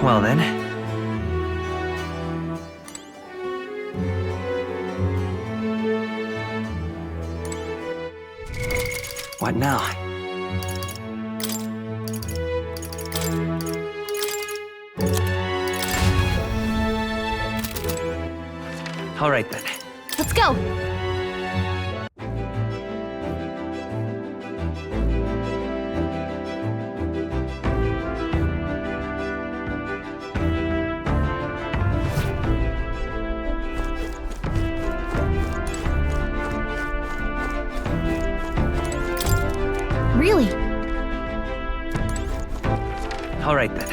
Well then. What now? All right then. Let's go! Really? All right then.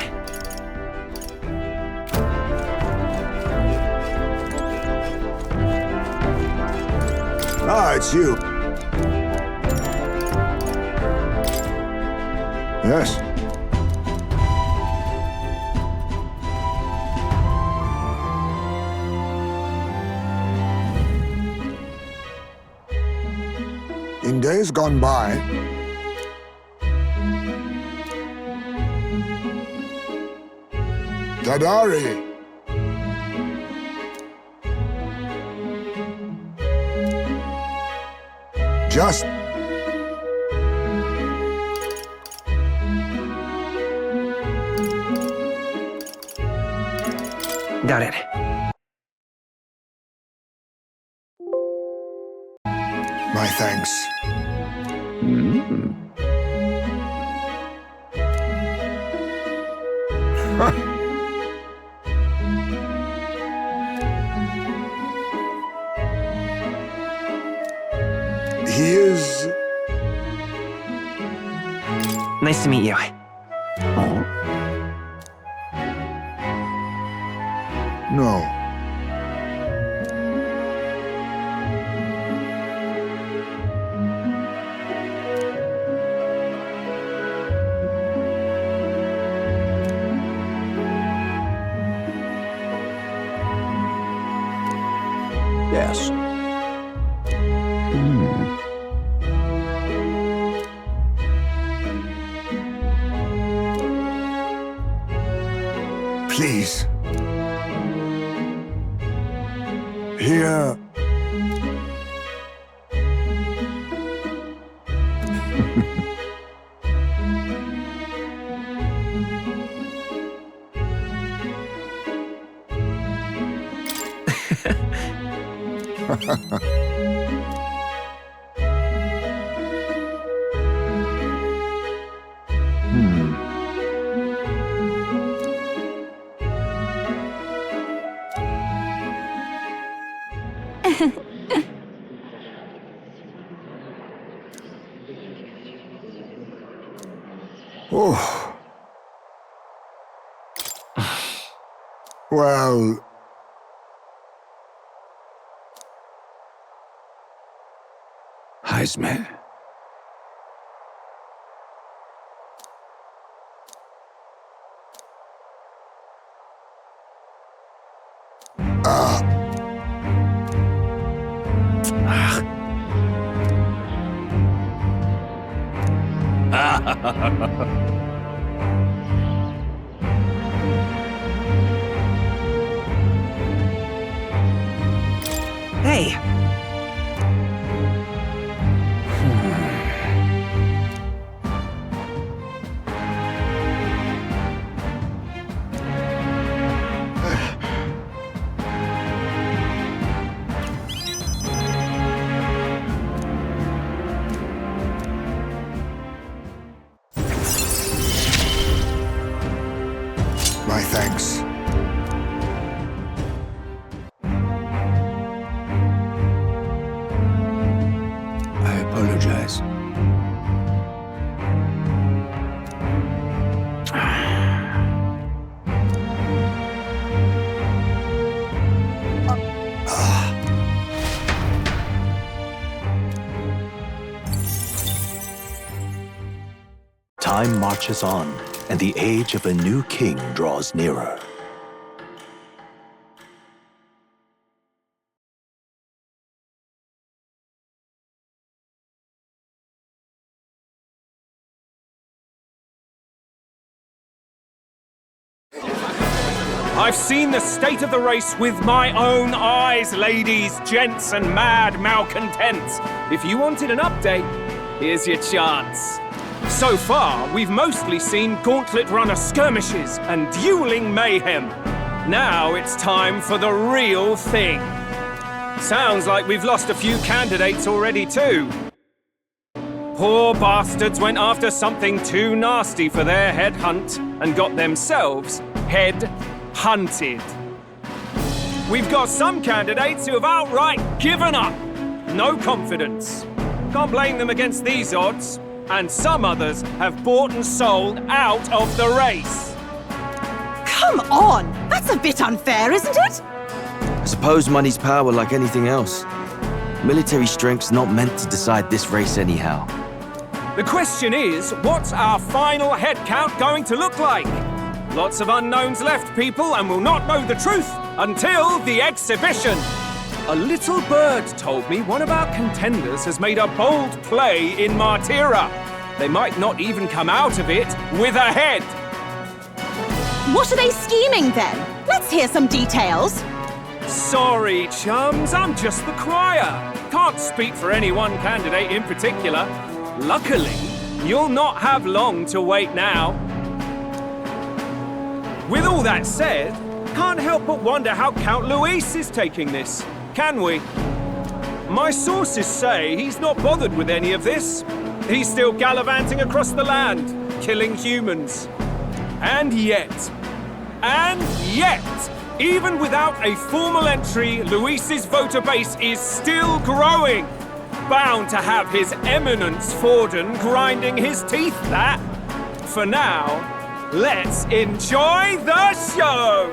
Ah, it's you. Yes. In days gone by, Dadari. Just Got it. my thanks. He is... Nice to meet you. No. Yes. Please. Here. Oh. Well... Heisman. Hey! My thanks. I apologize. Time marches on, and the age of a new king draws nearer. I've seen the state of the race with my own eyes, ladies, gents, and mad malcontents. If you wanted an update, here's your chance. So far, we've mostly seen gauntlet runner skirmishes and dueling mayhem. Now it's time for the real thing. Sounds like we've lost a few candidates already too. Poor bastards went after something too nasty for their head hunt and got themselves head hunted. We've got some candidates who have outright given up. No confidence. Can't blame them against these odds. And some others have bought and sold out of the race. Come on! That's a bit unfair, isn't it? I suppose money's power like anything else. Military strength's not meant to decide this race anyhow. The question is, what's our final head count going to look like? Lots of unknowns left, people, and we'll not know the truth until the exhibition. A little bird told me one of our contenders has made a bold play in Martira. They might not even come out of it with a head. What are they scheming then? Let's hear some details. Sorry, chums, I'm just the choir. Can't speak for any one candidate in particular. Luckily, you'll not have long to wait now. With all that said, can't help but wonder how Count Luis is taking this. Can we? My sources say he's not bothered with any of this. He's still gallivanting across the land, killing humans. And yet, even without a formal entry, Luis's voter base is still growing. Bound to have His Eminence Forden grinding his teeth, that. For now, let's enjoy the show!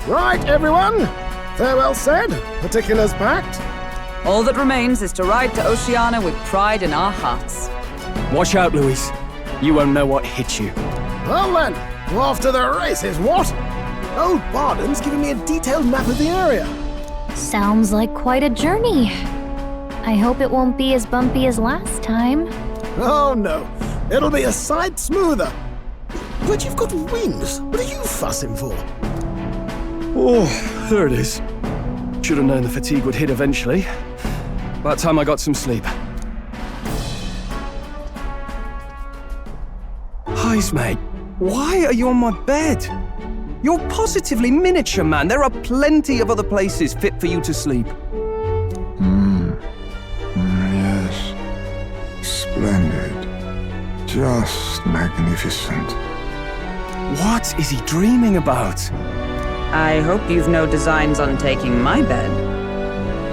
Right, everyone. Farewell said, particulars packed. All that remains is to ride to Oceania with pride in our hearts. Watch out, Luis. You won't know what hit you. Well then, off to the races, what? Old Barden's giving me a detailed map of the area. Sounds like quite a journey. I hope it won't be as bumpy as last time. Oh no, it'll be a sight smoother. But you've got wings. What are you fussing for? Oh, there it is. Should have known the fatigue would hit eventually. By the time I got some sleep. Heis, mate. Why are you on my bed? You're positively miniature, man. There are plenty of other places fit for you to sleep. Yes. Splendid. Just magnificent. What is he dreaming about? I hope you've no designs on taking my bed.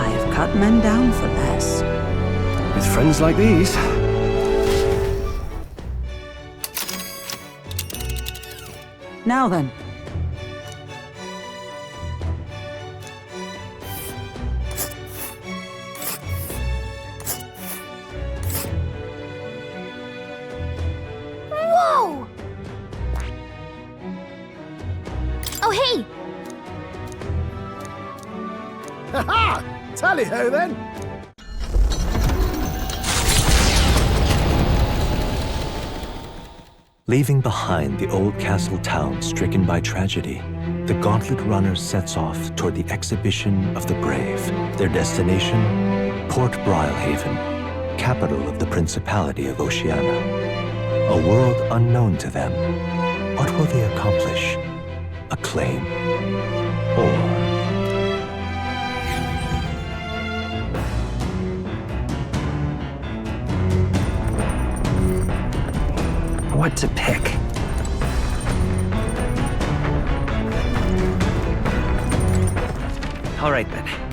I have cut men down for less. With friends like these. Now then. Whoa! Oh, hey! Ha-ha! Tally-ho then! Leaving behind the old castle town stricken by tragedy, the Gauntlet Runner sets off toward the exhibition of the brave. Their destination, Port Brialhaven, capital of the Principality of Oceania. A world unknown to them. What will they accomplish? Acclaim? Or What to pick? All right then.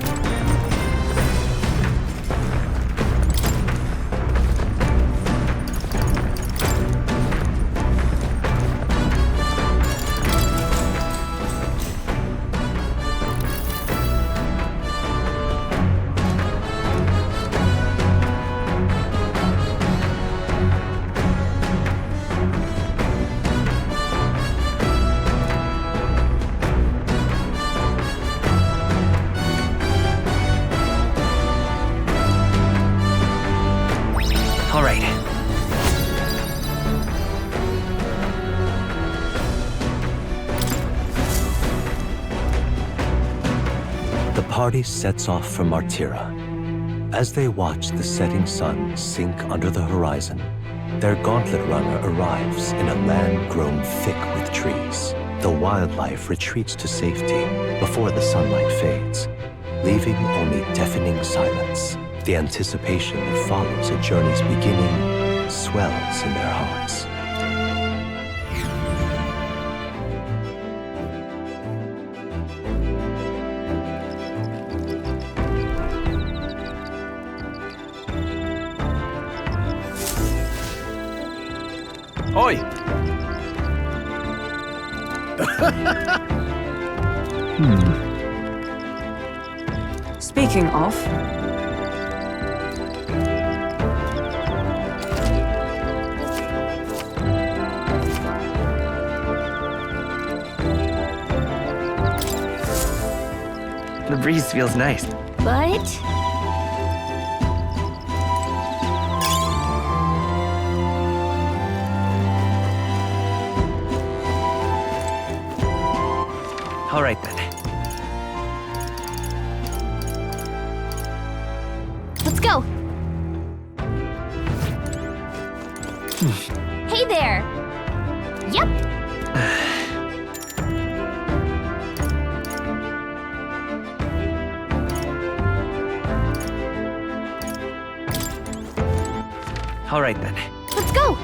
All right. The party sets off for Martira. As they watch the setting sun sink under the horizon, their gauntlet runner arrives in a land grown thick with trees. The wildlife retreats to safety before the sunlight fades, leaving only deafening silence. The anticipation that follows a journey's beginning swells in their hearts. Oi! Speaking of, The breeze feels nice. But All right then. let's go. Hey there. Yep. All right then. Let's go.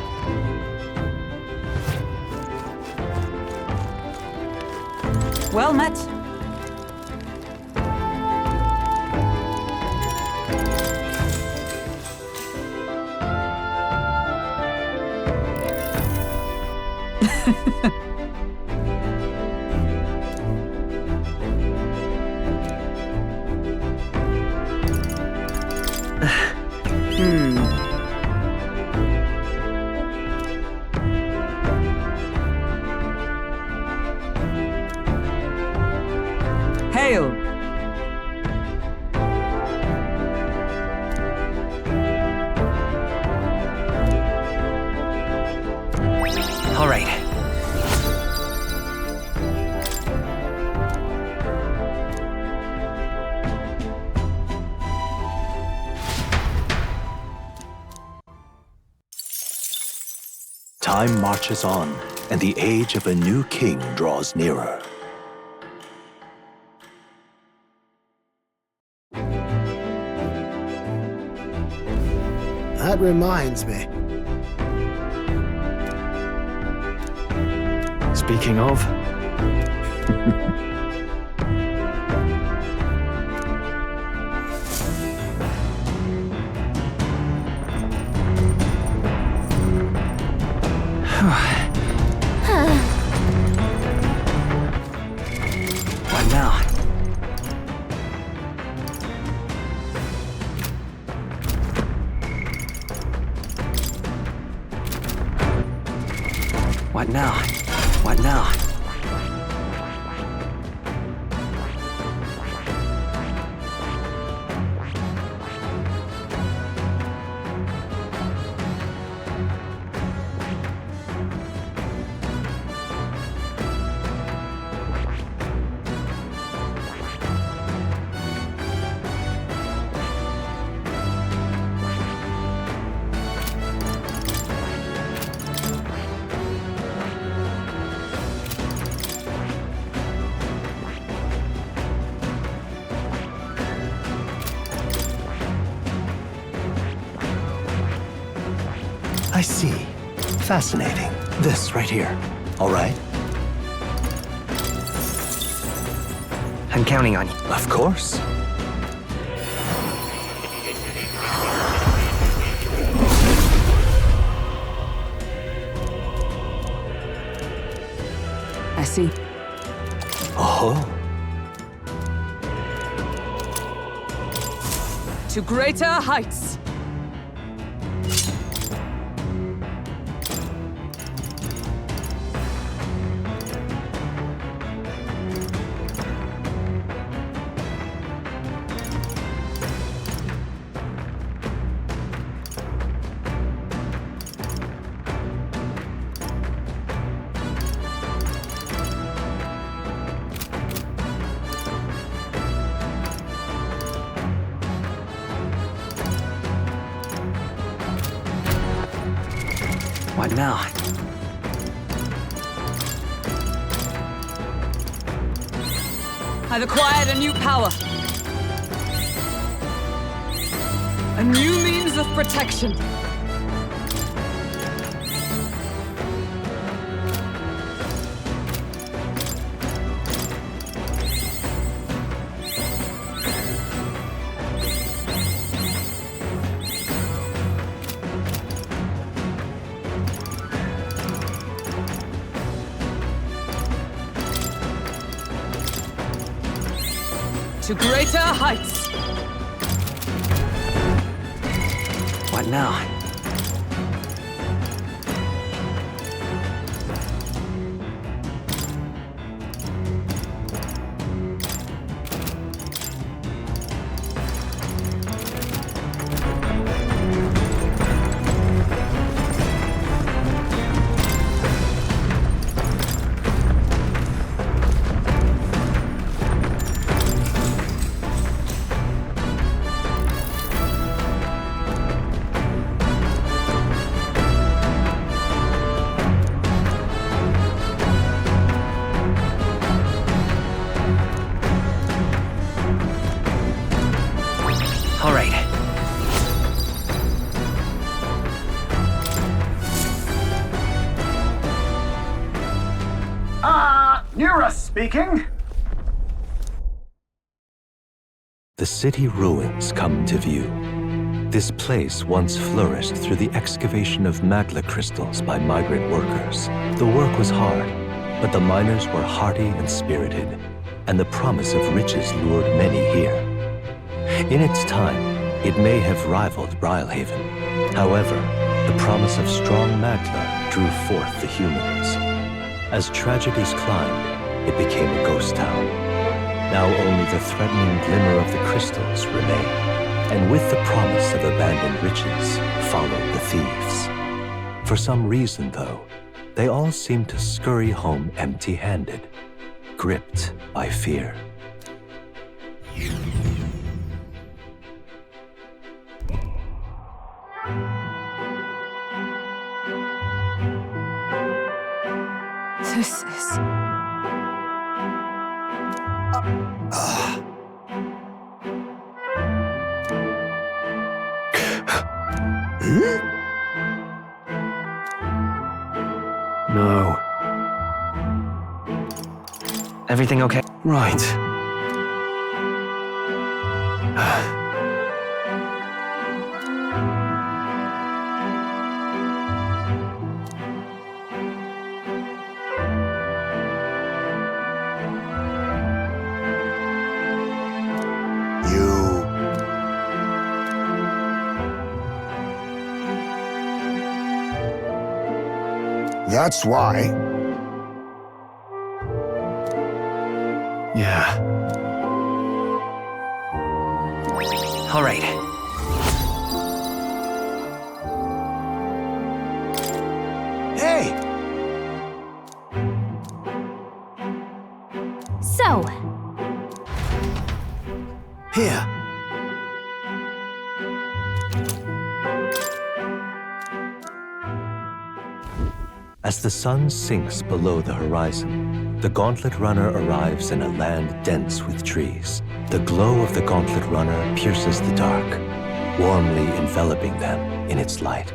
well met. Hail! All right. Time marches on, and the age of a new king draws nearer. That reminds me. Speaking of, what now? What now? What now? I see. Fascinating. This right here. All right? I'm counting on you. Of course. I see. Oh, To greater heights! What now? I've acquired a new power. A new means of protection. To greater heights. What now? All right. Nura speaking. The city ruins come to view. This place once flourished through the excavation of magla crystals by migrant workers. The work was hard, but the miners were hardy and spirited, and the promise of riches lured many here. In its time, it may have rivaled Brilhaven. However, the promise of strong magla drew forth the humans. As tragedies climbed, it became a ghost town. Now only the threatening glimmer of the crystals remain, and with the promise of abandoned riches followed the thieves. For some reason, though, they all seem to scurry home empty-handed, gripped by fear. This is... No. Everything okay? Right. That's why. Yeah. All right. Hey! So, Here. As the sun sinks below the horizon, the Gauntlet Runner arrives in a land dense with trees. The glow of the Gauntlet Runner pierces the dark, warmly enveloping them in its light.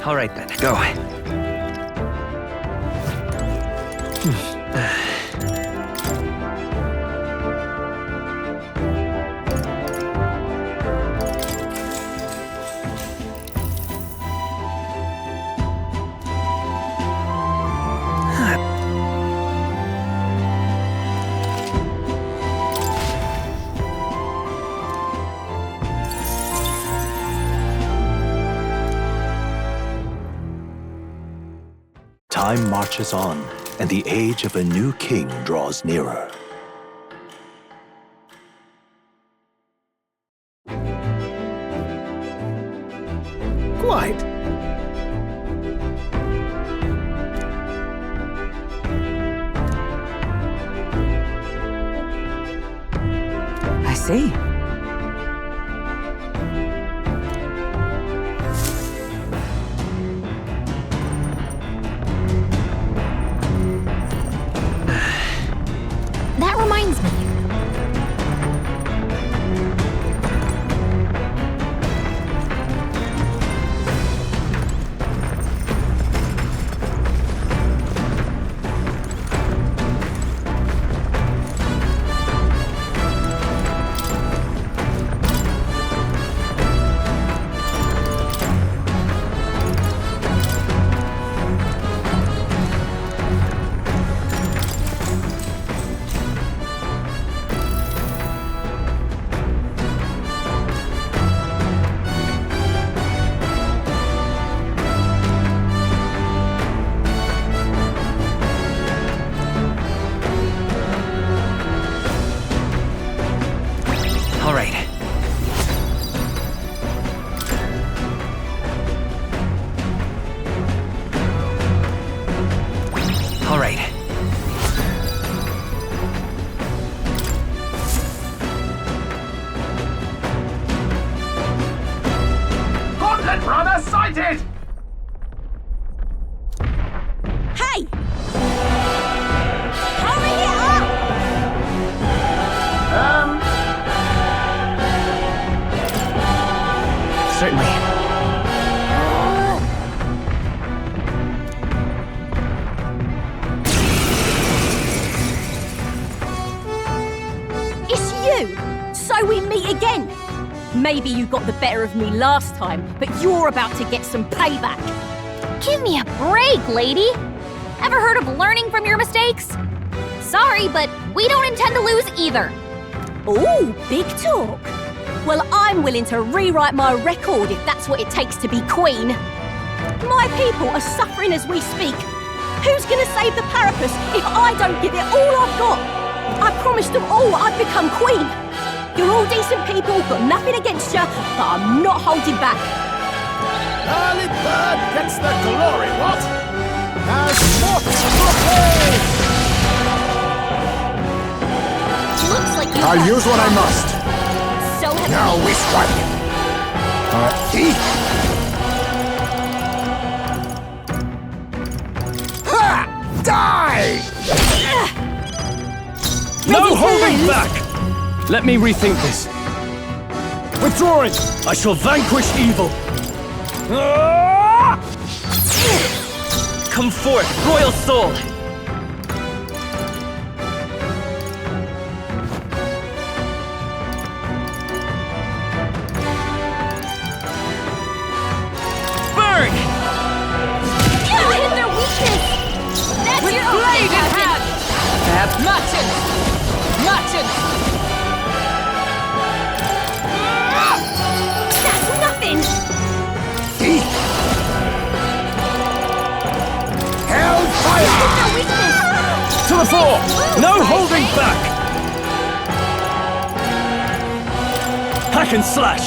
All right then, go. Time marches on, and the age of a new king draws nearer. see. That reminds me. All right. All right. Gauntlet runner sighted! Hey! Hurry it up! Certainly. It's you! So we meet again! Maybe you got the better of me last time, but you're about to get some payback. Give me a break, lady! Ever heard of learning from your mistakes? Sorry, but we don't intend to lose either. Ooh, big talk. Well, I'm willing to rewrite my record if that's what it takes to be queen. My people are suffering as we speak. Who's gonna save the Parapus if I don't give it all I've got? I promised them all I'd become queen. You're all decent people, got nothing against you, but I'm not holding back. Early bird gets the glory, what? As what propose? Looks like you I'll use what I must. So have Now we. we strike. Ha! Die! No holding back! Let me rethink this. Withdrawing! I shall vanquish evil. Come forth, royal soul! Burn! You hit their weakness! That's With your blade in Captain. hand! Perhaps Martin! That's nothing! Hellfire! Their weakness! To the fore! No holding back! Hack and slash!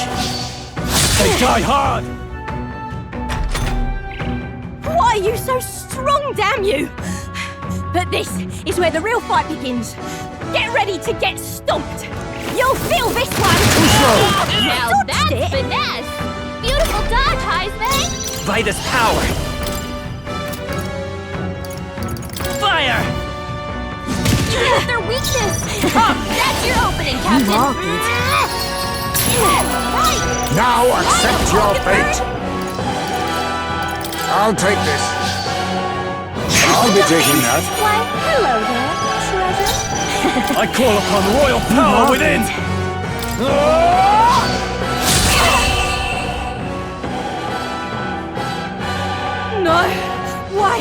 They die hard! Why are you so strong, damn you? But this is where the real fight begins. Get ready to get stomped. You'll feel this one. Now that's finesse! Beautiful dodge, Heisman! Vitus power! Fire! You hit their weakness! That's your opening, Captain! Right! Now accept your fate. I'll take this. I'll be taking that. Why, hello there, treasure. I call upon royal power within! No. Why?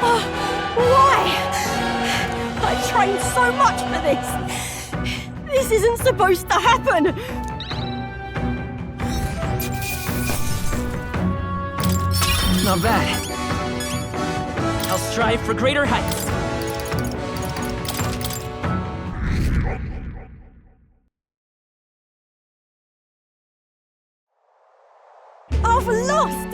Oh, why? I trained so much for this. This isn't supposed to happen. Not bad. I'll strive for greater heights. I've lost.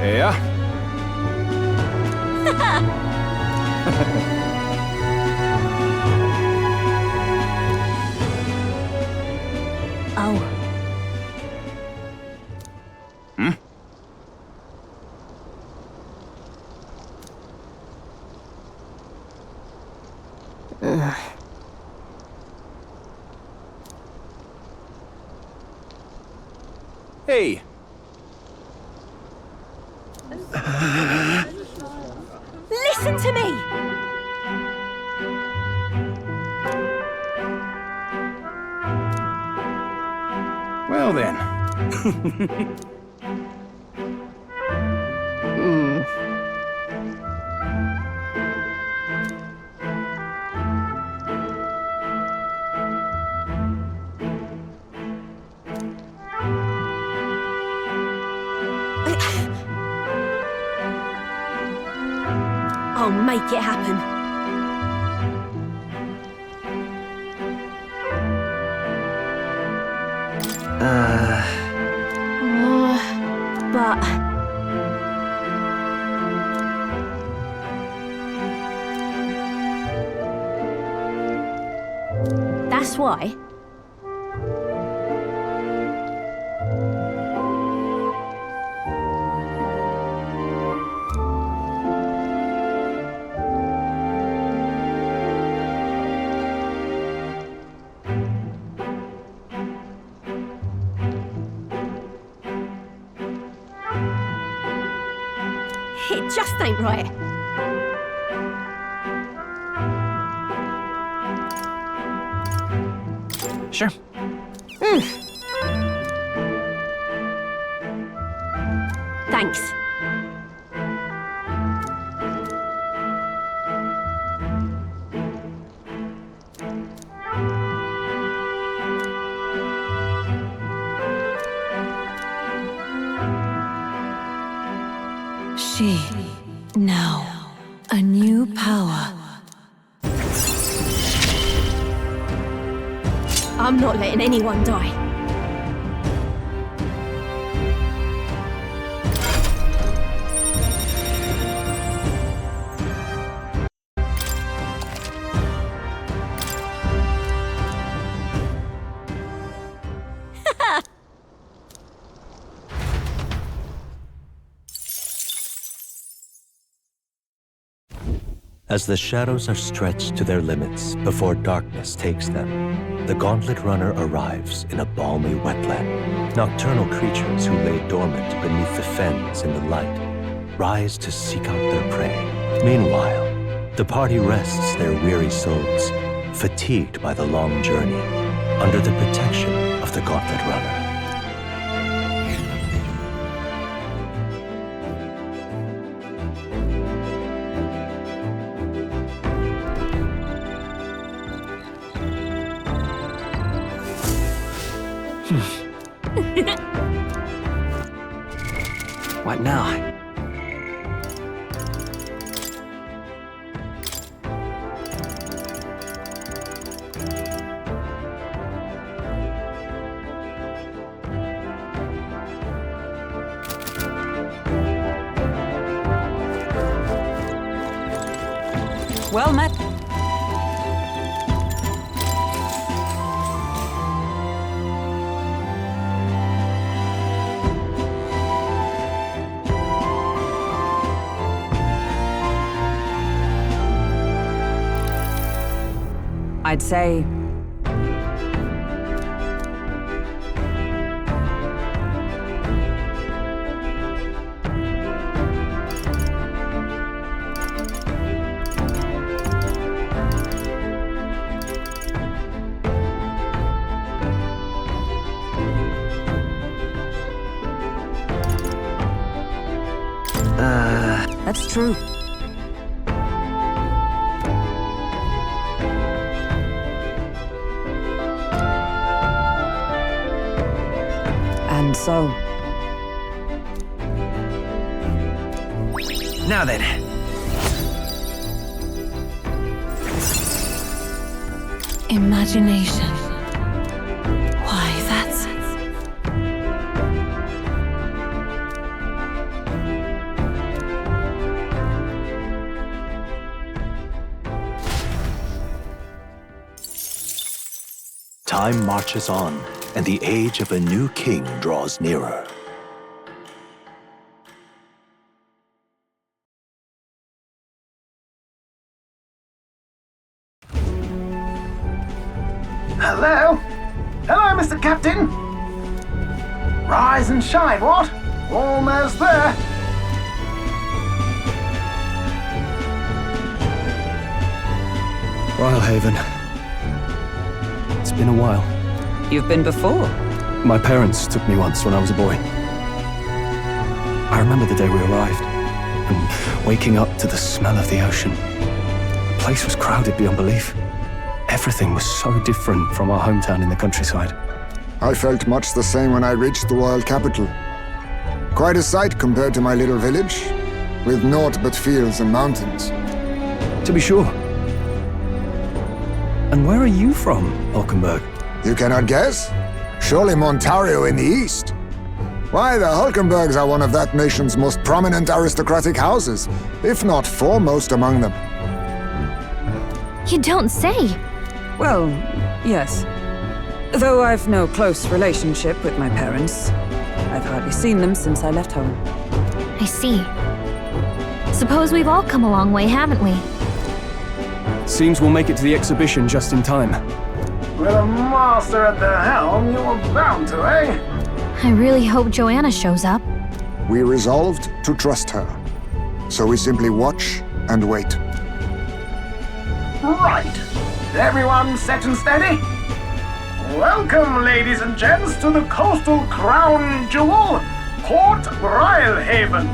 Yeah. Oh. Hey. Listen to me! Well then. I'll make it happen. But... That's why. It just ain't right. Sure. Thanks. She, now, a new power. I'm not letting anyone die. As the shadows are stretched to their limits before darkness takes them, the Gauntlet Runner arrives in a balmy wetland. Nocturnal creatures who lay dormant beneath the fens in the light rise to seek out their prey. Meanwhile, the party rests their weary souls, fatigued by the long journey, under the protection of the Gauntlet Runner. What now? Well met. I'd say... That's true. And so... Now then. Imagination. Time marches on, and the age of a new king draws nearer. Hello? Hello, Mr. Captain! Rise and shine, what? Almost there. Brylehaven. It's been a while. You've been before? My parents took me once when I was a boy. I remember the day we arrived, and waking up to the smell of the ocean. The place was crowded beyond belief. Everything was so different from our hometown in the countryside. I felt much the same when I reached the world capital. Quite a sight compared to my little village, with naught but fields and mountains. To be sure. And where are you from, Hulkenberg? You cannot guess? Surely Montario in the east. Why, the Hulkenbergs are one of that nation's most prominent aristocratic houses, if not foremost among them. You don't say. Well, yes. Though I've no close relationship with my parents. I've hardly seen them since I left home. I see. Suppose we've all come a long way, haven't we? Seems we'll make it to the exhibition just in time. With a master at the helm, you were bound to, eh? I really hope Joanna shows up. We resolved to trust her. So we simply watch and wait. Right. Everyone set and steady? Welcome, ladies and gents, to the coastal crown jewel, Port Brylehaven.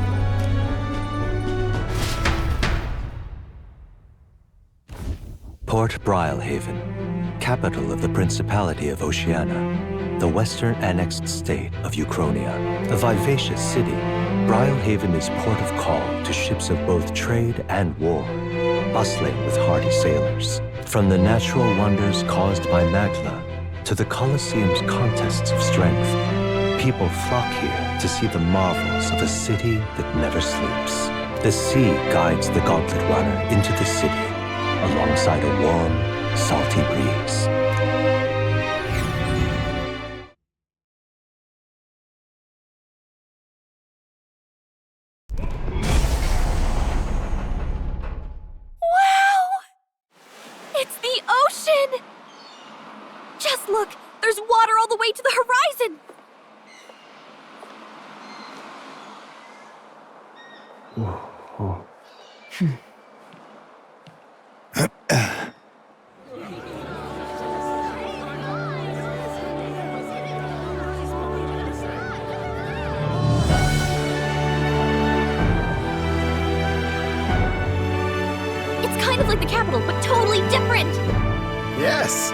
Port Brylehaven, capital of the Principality of Oceania, the western annexed state of Uchronia. A vivacious city, Brylehaven is port of call to ships of both trade and war, bustling with hardy sailors. From the natural wonders caused by Magla to the Colosseum's contests of strength, people flock here to see the marvels of a city that never sleeps. The sea guides the gauntlet runner into the city, alongside a warm, salty breeze. Wow! It's the ocean! Just look! There's water all the way to the horizon! It's kind of like the capital, but totally different. Yes.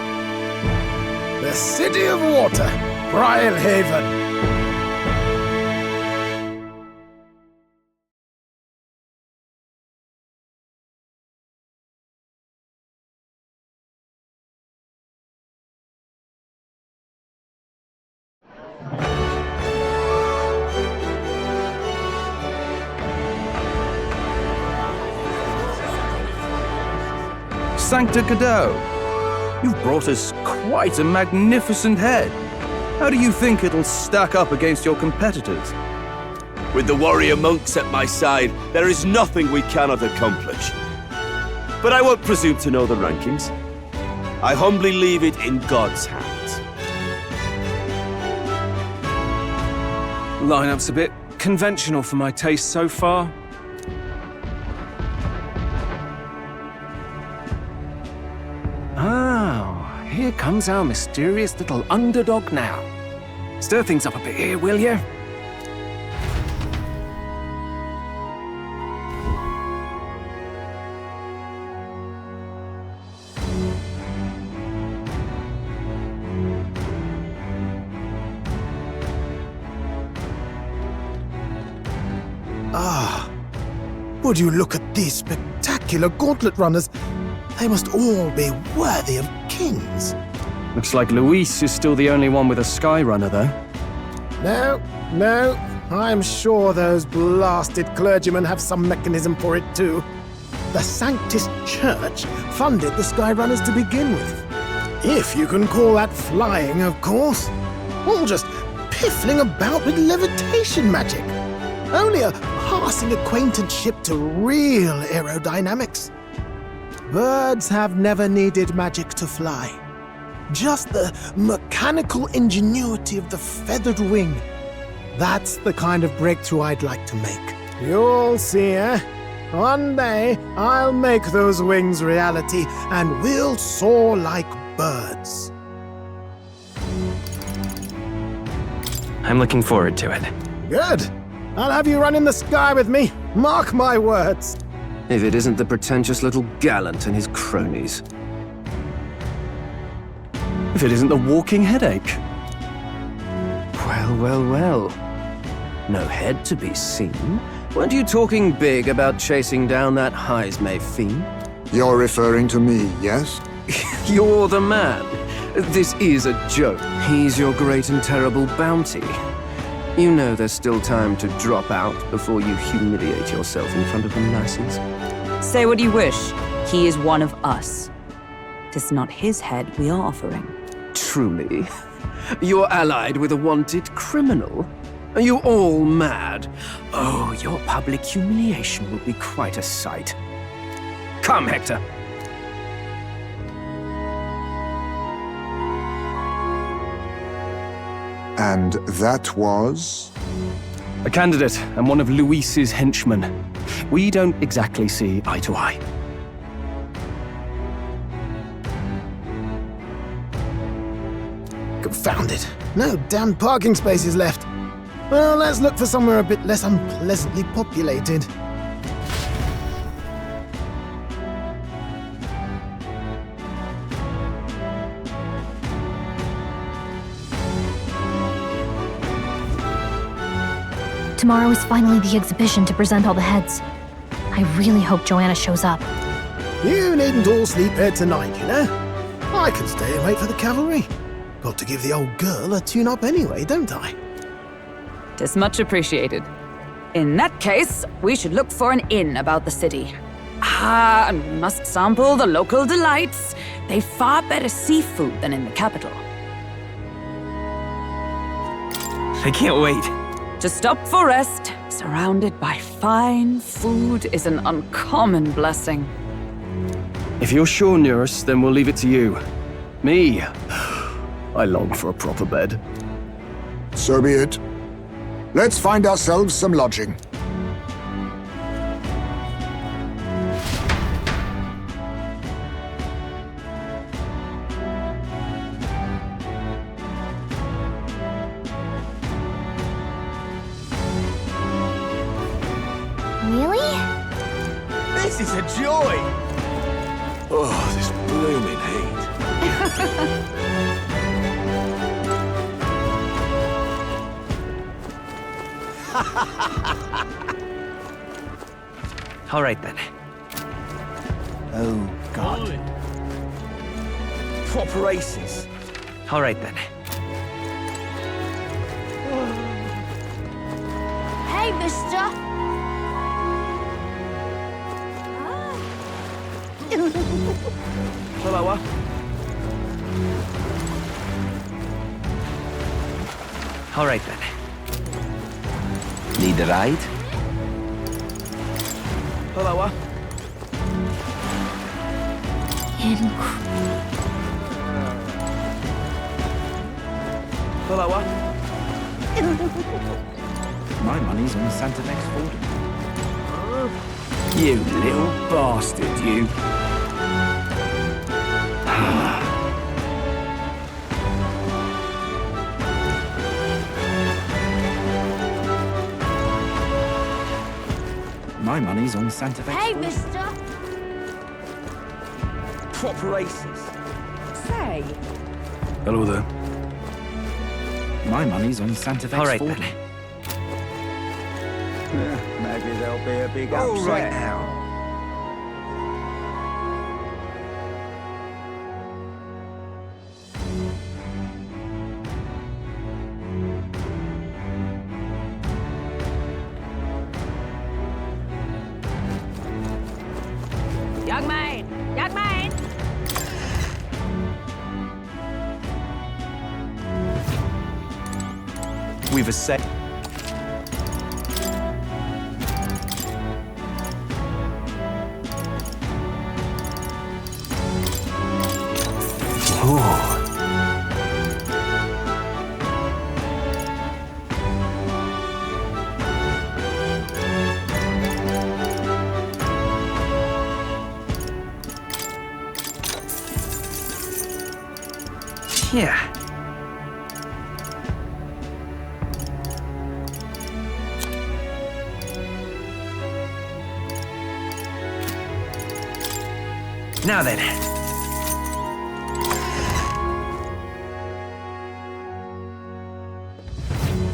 The City of Water, Brylehaven. Sancta Cadeau, you've brought us quite a magnificent head. How do you think it'll stack up against your competitors? With the warrior monks at my side, there is nothing we cannot accomplish. But I won't presume to know the rankings. I humbly leave it in God's hands. Lineup's a bit conventional for my taste so far. Oh, here comes our mysterious little underdog now. Stir things up a bit here, will you? Ah, would you look at these spectacular gauntlet runners? They must all be worthy of kings. Looks like Luis is still the only one with a sky runner, though. No, I'm sure those blasted clergymen have some mechanism for it too. The Sanctus Church funded the Skyrunners to begin with. If you can call that flying, of course. All just piffling about with levitation magic. Only a passing acquaintanceship to real aerodynamics. Birds have never needed magic to fly. Just the mechanical ingenuity of the feathered wing. That's the kind of breakthrough I'd like to make. You'll see, eh? One day, I'll make those wings reality, and we'll soar like birds. I'm looking forward to it. Good. I'll have you run in the sky with me. Mark my words. If it isn't the pretentious little gallant and his cronies. If it isn't the walking headache. Well, well, well. No head to be seen. Weren't you talking big about chasing down that Heismay fiend? You're referring to me, yes? You're the man. This is a joke. He's your great and terrible bounty. You know there's still time to drop out before you humiliate yourself in front of the masses. Say what you wish. He is one of us. Tis not his head we are offering. Truly? You're allied with a wanted criminal? Are you all mad? Oh, your public humiliation will be quite a sight. Come, Hector. And that was? A candidate and one of Luis's henchmen. We don't exactly see eye to eye. Confound it. No damn parking spaces left. Well, let's look for somewhere a bit less unpleasantly populated. Tomorrow is finally the exhibition to present all the heads. I really hope Joanna shows up. You needn't all sleep here tonight, you know? I can stay and wait for the cavalry. Got to give the old girl a tune-up anyway, don't I? 'Tis much appreciated. In that case, we should look for an inn about the city. Ah, and we must sample the local delights. They've far better seafood than in the capital. I can't wait. To stop for rest, surrounded by fine food, is an uncommon blessing. If you're sure, Nurse, then we'll leave it to you. Me, I long for a proper bed. So be it. Let's find ourselves some lodging. Really? This is a joy! Oh, this blooming heat. All right then. Oh, God. Proper aces. All right then. Hey, mister! Hello, All right then. Need a ride? Hello, Hello, My money's on Santa Next Ford. You little bastard, you. My money's on Santa Fe. Hey, mister! Proper aces. Say, Hello there. My money's on Santa Fe. All right then. Maybe there'll be a big All upset. right now. young man, young man. We've assailed. Yeah. Now then.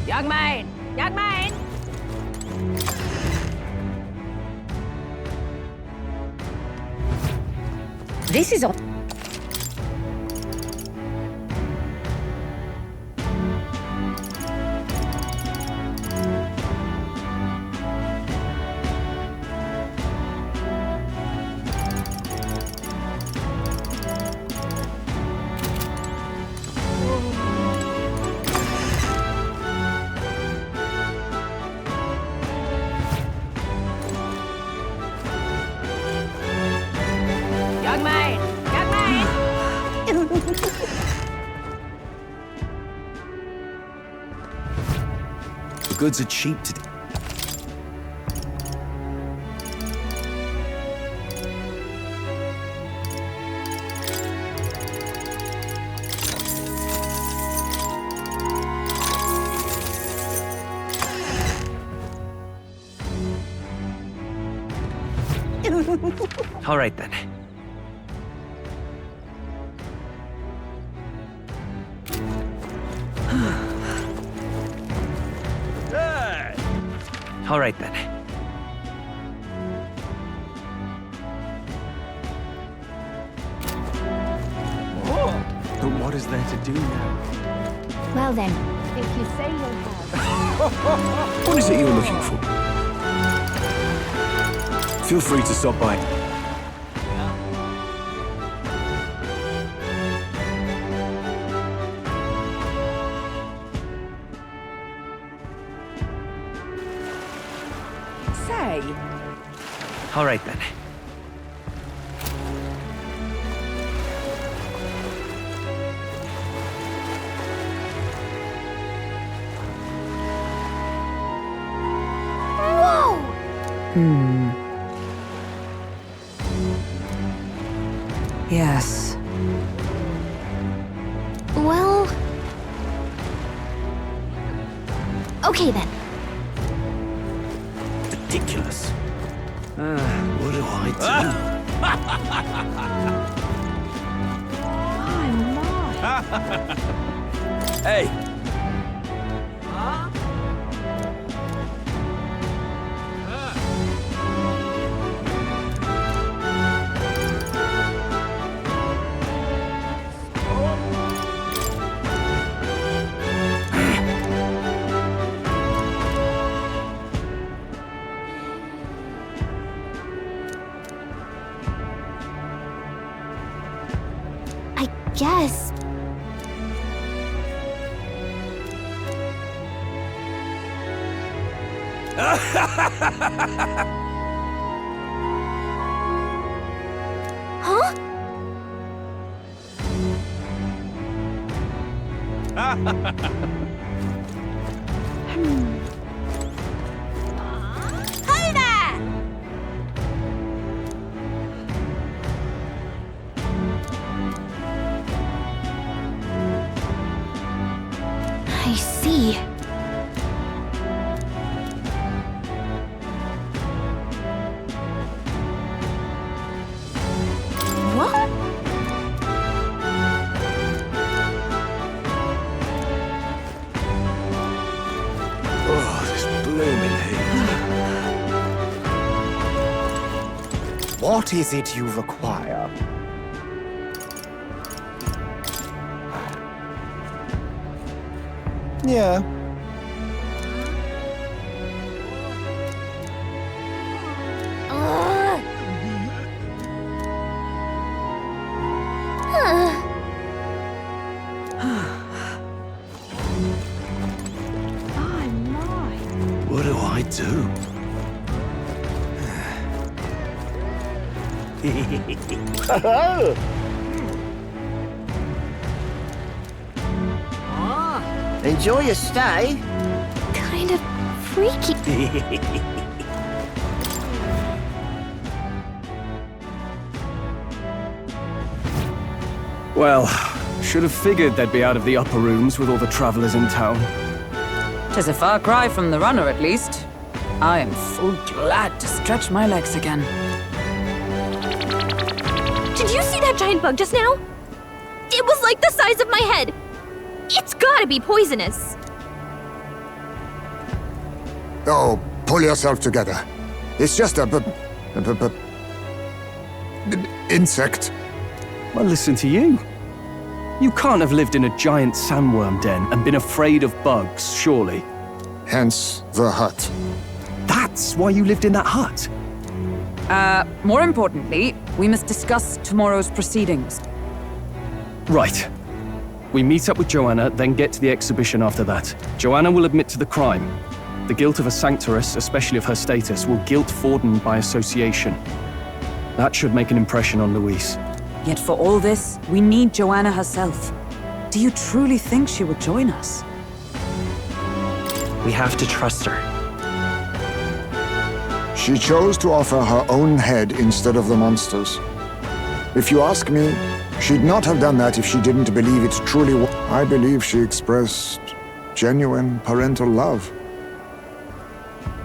Young man! Young man! This is all. Young man! Young man! The goods are cheap today. All right then. All right then. But what is there to do now? Well then, if you say you'll have... What is it you're looking for? Feel free to stop by. Say, All right then. Whoa! Yes. Well... Okay then. Ridiculous. What do I do? Hey! Yes. Huh? Hey there! I see. What? Oh, this blooming heat. What is it you require? Yeah. Ugh. zoo. Enjoy your stay. Kind of freaky. Well, should have figured they'd be out of the upper rooms with all the travelers in town. 'Tis a far cry from the runner, at least. I am full glad to stretch my legs again. Did you see that giant bug just now? It was like the size of my head. It's gotta be poisonous. Oh, pull yourself together. It's just a insect. Well, listen to you. You can't have lived in a giant sandworm den and been afraid of bugs, surely. Hence the hut. That's why you lived in that hut? More importantly, we must discuss tomorrow's proceedings. Right. We meet up with Joanna, then get to the exhibition after that. Joanna will admit to the crime. The guilt of a sanctoress, especially of her status, will guilt Forden by association. That should make an impression on Louise. Yet for all this, we need Joanna herself. Do you truly think she would join us? We have to trust her. She chose to offer her own head instead of the monster's. If you ask me, she'd not have done that if she didn't believe it truly was. I believe she expressed genuine parental love.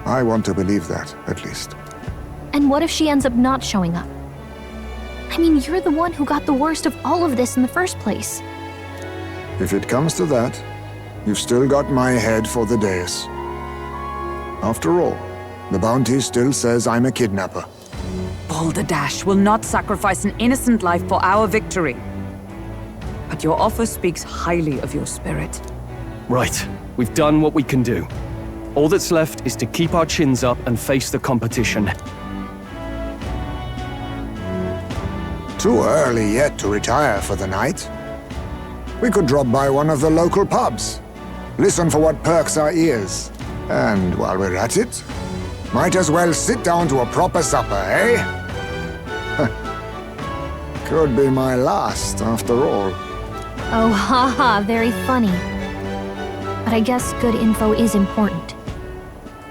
I want to believe that, at least. And what if she ends up not showing up? I mean, you're the one who got the worst of all of this in the first place. If it comes to that, you've still got my head for the dais. After all, the bounty still says I'm a kidnapper. Balderdash will not sacrifice an innocent life for our victory. But your offer speaks highly of your spirit. Right. We've done what we can do. All that's left is to keep our chins up and face the competition. Too early yet to retire for the night. We could drop by one of the local pubs. Listen for what perks our ears. And while we're at it, might as well sit down to a proper supper, eh? Could be my last, after all. Oh, haha, very funny. But I guess good info is important.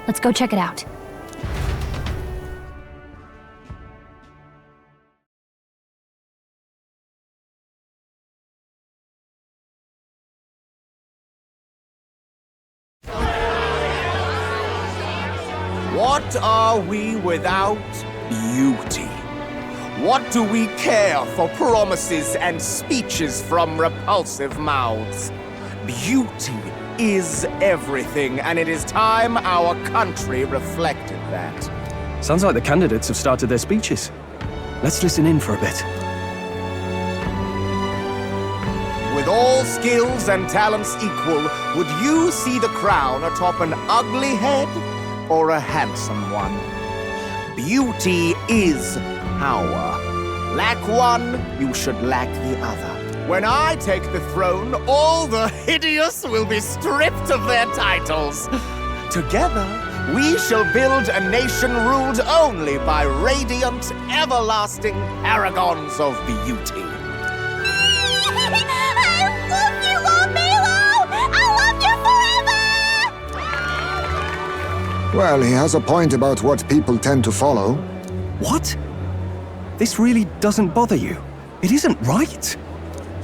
Let's go check it out. What are we without beauty? What do we care for promises and speeches from repulsive mouths? Beauty is everything, and it is time our country reflected that. Sounds like the candidates have started their speeches. Let's listen in for a bit. With all skills and talents equal, would you see the crown atop an ugly head or a handsome one? Beauty is power. Lack one, you should lack the other. When I take the throne, all the hideous will be stripped of their titles. Together, we shall build a nation ruled only by radiant, everlasting paragons of beauty. I love you, Lord Milo! I love you forever! Well, he has a point about what people tend to follow. What? This really doesn't bother you? It isn't right.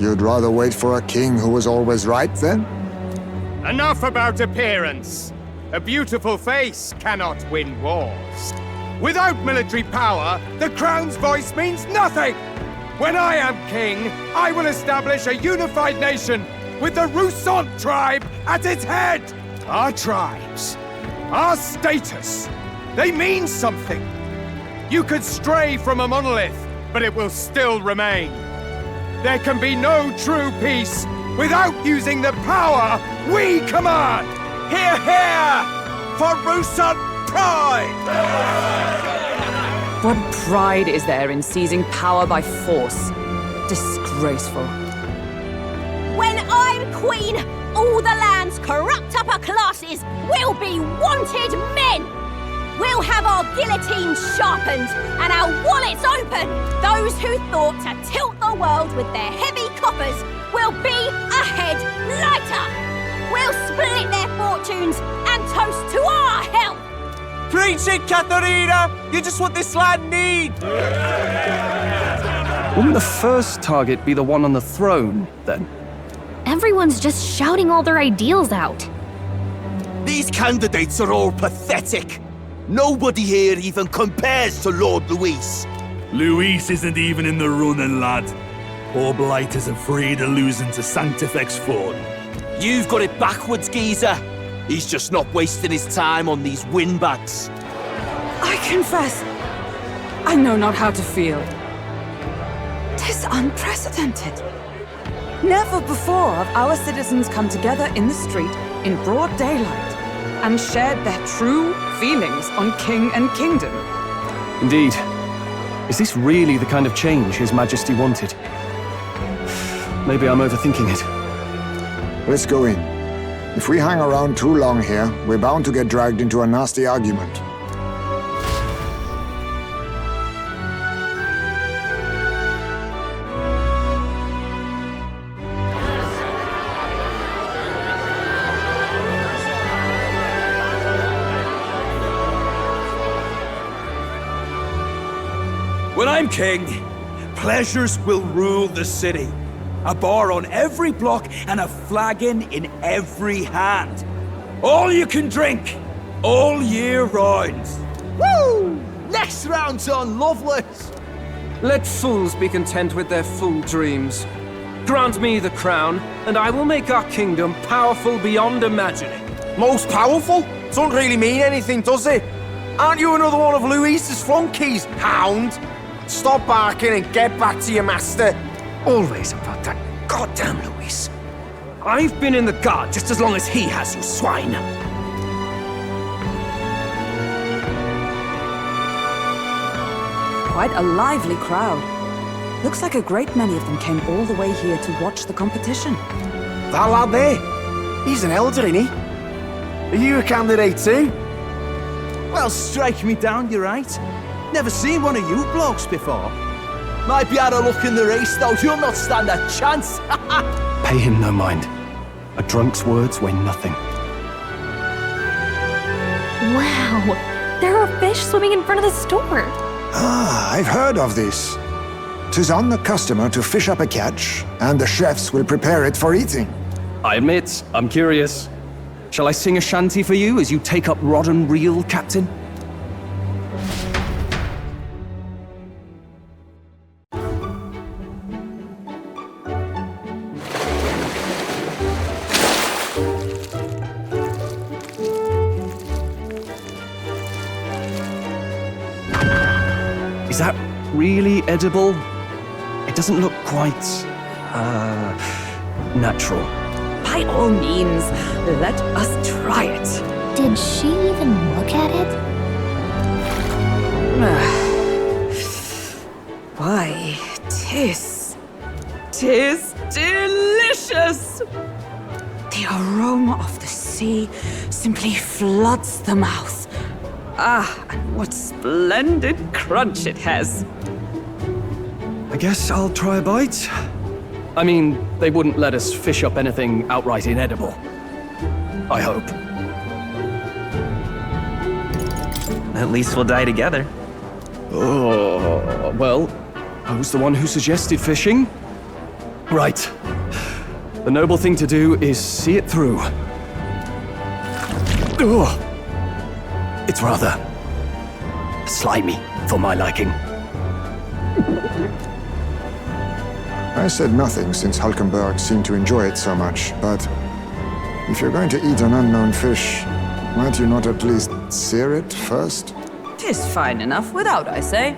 You'd rather wait for a king who was always right, then? Enough about appearance. A beautiful face cannot win wars. Without military power, the crown's voice means nothing. When I am king, I will establish a unified nation with the Rousant tribe at its head. Our tribes, our status, they mean something. You could stray from a monolith, but it will still remain. There can be no true peace without using the power we command! Hear, hear! For Rousant pride! What pride is there in seizing power by force? Disgraceful. When I'm queen, all the land's corrupt upper classes will be wanted men! We'll have our guillotines sharpened and our wallets open. Those who thought to tilt the world with their heavy coffers will be a head lighter. We'll split their fortunes and toast to our health. Preach it, Katharina! You're just what this land needs! Wouldn't the first target be the one on the throne, then? Everyone's just shouting all their ideals out. These candidates are all pathetic. Nobody here even compares to Lord Luis. Luis isn't even in the running, lad. Poor Blight is afraid of losing to Sanctifex Ford. You've got it backwards, geezer. He's just not wasting his time on these windbags. I confess, I know not how to feel. 'Tis unprecedented. Never before have our citizens come together in the street in broad daylight and shared their true feelings on king and kingdom. Indeed. Is this really the kind of change His Majesty wanted? Maybe I'm overthinking it. Let's go in. If we hang around too long here, we're bound to get dragged into a nasty argument. When I'm king, pleasures will rule the city. A bar on every block and a flagon in every hand. All you can drink, all year round. Woo! Next round's on Loveless. Let fools be content with their fool dreams. Grant me the crown, and I will make our kingdom powerful beyond imagining. Most powerful? Doesn't really mean anything, does it? Aren't you another one of Luis's flunkies, hound? Stop barking and get back to your master. Always about that goddamn Luis. I've been in the guard just as long as he has, you swine. Quite a lively crowd. Looks like a great many of them came all the way here to watch the competition. That lad there, he's an elder, isn't he? Are you a candidate too? Well, strike me down, you're right. Never seen one of you blokes before. Might be out of luck in the race, though. You'll not stand a chance. Pay him no mind. A drunk's words weigh nothing. Wow, there are fish swimming in front of the store. Ah, I've heard of this. 'Tis on the customer to fish up a catch, and the chefs will prepare it for eating. I admit, I'm curious. Shall I sing a shanty for you as you take up rod and reel, Captain? Is that really edible? It doesn't look quite, natural. By all means, let us try it. Did she even look at it? Why, tis delicious! The aroma of the sea simply floods the mouth. Ah, and what splendid crunch it has. I guess I'll try a bite. I mean, they wouldn't let us fish up anything outright inedible. I hope. At least we'll die together. Oh, well, I was the one who suggested fishing. Right. The noble thing to do is see it through. Ugh. It's rather slimy for my liking. I said nothing since Hulkenberg seemed to enjoy it so much, but if you're going to eat an unknown fish, might you not at least sear it first? 'Tis fine enough without, I say.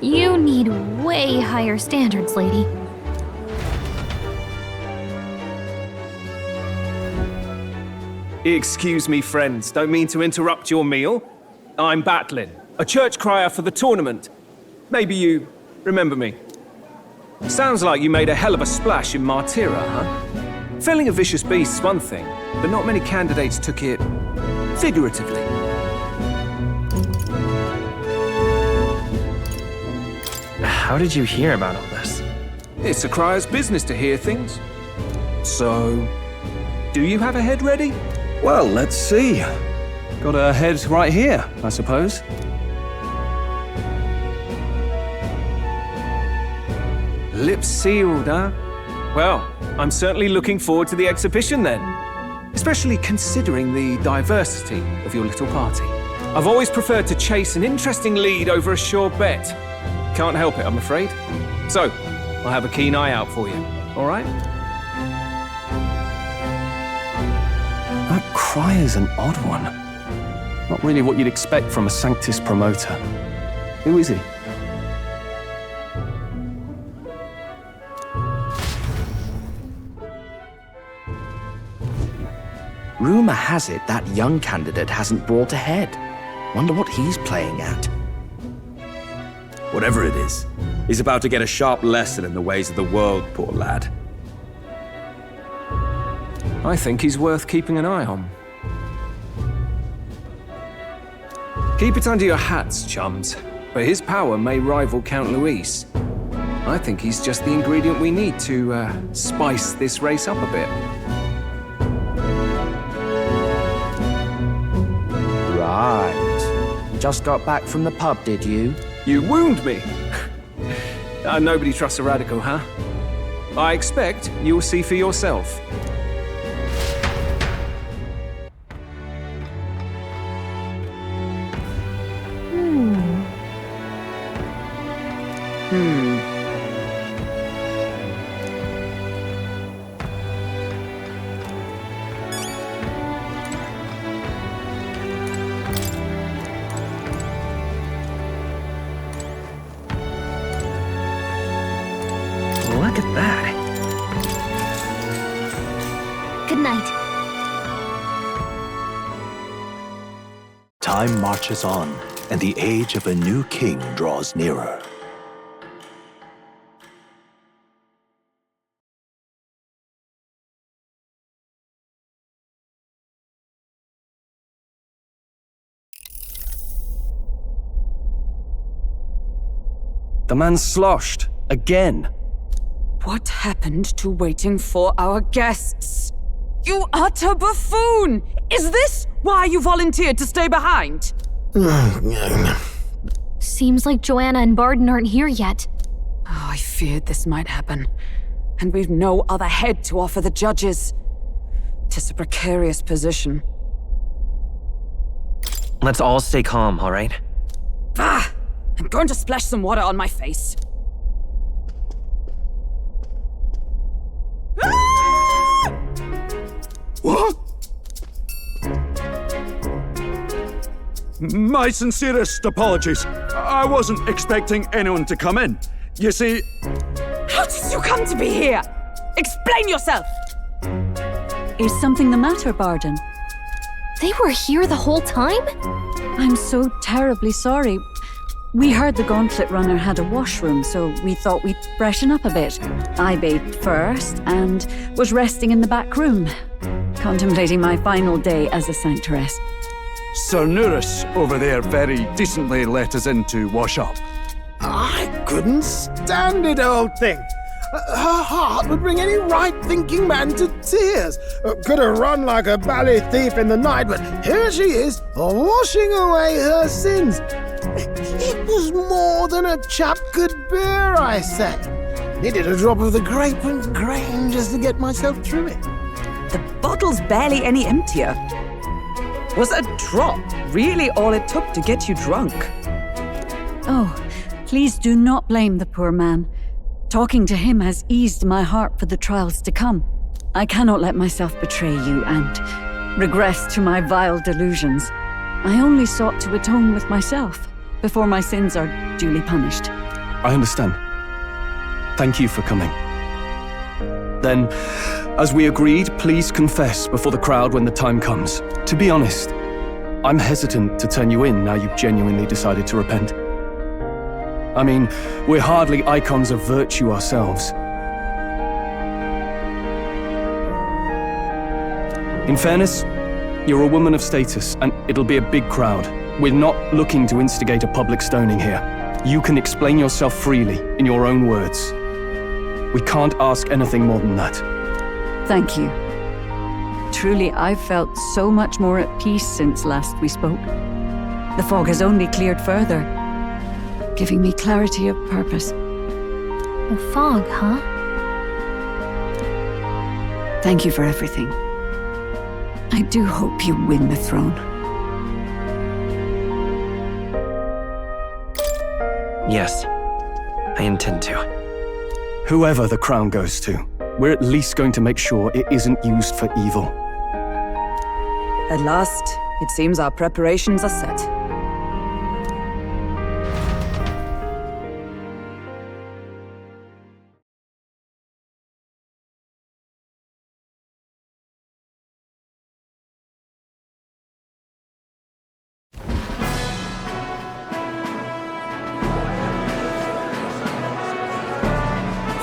You need way higher standards, lady. Excuse me, friends. Don't mean to interrupt your meal. I'm Batlin, a church crier for the tournament. Maybe you remember me. Sounds like you made a hell of a splash in Martyra, huh? Felling a vicious beast's one thing, but not many candidates took it figuratively. How did you hear about all this? It's a crier's business to hear things. So, do you have a head ready? Well, let's see. Got a head right here, I suppose. Lips sealed, huh? Well, I'm certainly looking forward to the exhibition then. Especially considering the diversity of your little party. I've always preferred to chase an interesting lead over a sure bet. Can't help it, I'm afraid. So, I'll have a keen eye out for you, all right? That crier's an odd one. Not really what you'd expect from a Sanctus promoter. Who is he? Rumor has it that young candidate hasn't brought ahead. Wonder what he's playing at. Whatever it is, he's about to get a sharp lesson in the ways of the world, poor lad. I think he's worth keeping an eye on. Keep it under your hats, chums, but his power may rival Count Luis. I think he's just the ingredient we need to spice this race up a bit. Right. Just got back from the pub, did you? You wound me! Nobody trusts a radical, huh? I expect you'll see for yourself. Look at that. Good night. Time marches on, and the age of a new king draws nearer. The man's sloshed. Again. What happened to waiting for our guests? You utter buffoon! Is this why you volunteered to stay behind? Seems like Joanna and Barden aren't here yet. Oh, I feared this might happen. And we've no other head to offer the judges. 'Tis a precarious position. Let's all stay calm, all right? Ah! I'm going to splash some water on my face. What? My sincerest apologies. I wasn't expecting anyone to come in. You see... How did you come to be here? Explain yourself! Is something the matter, Barden? They were here the whole time? I'm so terribly sorry. We heard the Gauntlet Runner had a washroom, so we thought we'd freshen up a bit. I bathed first and was resting in the back room, contemplating my final day as a Sanctress. Sir Nuris over there very decently let us in to wash up. I couldn't stand it, old thing. Her heart would bring any right-thinking man to tears. Could have run like a ballet thief in the night, but here she is, washing away her sins. It was more than a chap could bear, I say. Needed a drop of the grape and grain just to get myself through it. The bottle's barely any emptier. Was a drop really all it took to get you drunk? Oh, please do not blame the poor man. Talking to him has eased my heart for the trials to come. I cannot let myself betray you and regress to my vile delusions. I only sought to atone with myself before my sins are duly punished. I understand. Thank you for coming. Then, as we agreed, please confess before the crowd when the time comes. To be honest, I'm hesitant to turn you in now you've genuinely decided to repent. I mean, we're hardly icons of virtue ourselves. In fairness, you're a woman of status, and it'll be a big crowd. We're not looking to instigate a public stoning here. You can explain yourself freely, in your own words. We can't ask anything more than that. Thank you. Truly, I've felt so much more at peace since last we spoke. The fog has only cleared further, giving me clarity of purpose. The fog, huh? Thank you for everything. I do hope you win the throne. Yes, I intend to. Whoever the crown goes to, we're at least going to make sure it isn't used for evil. At last, it seems our preparations are set.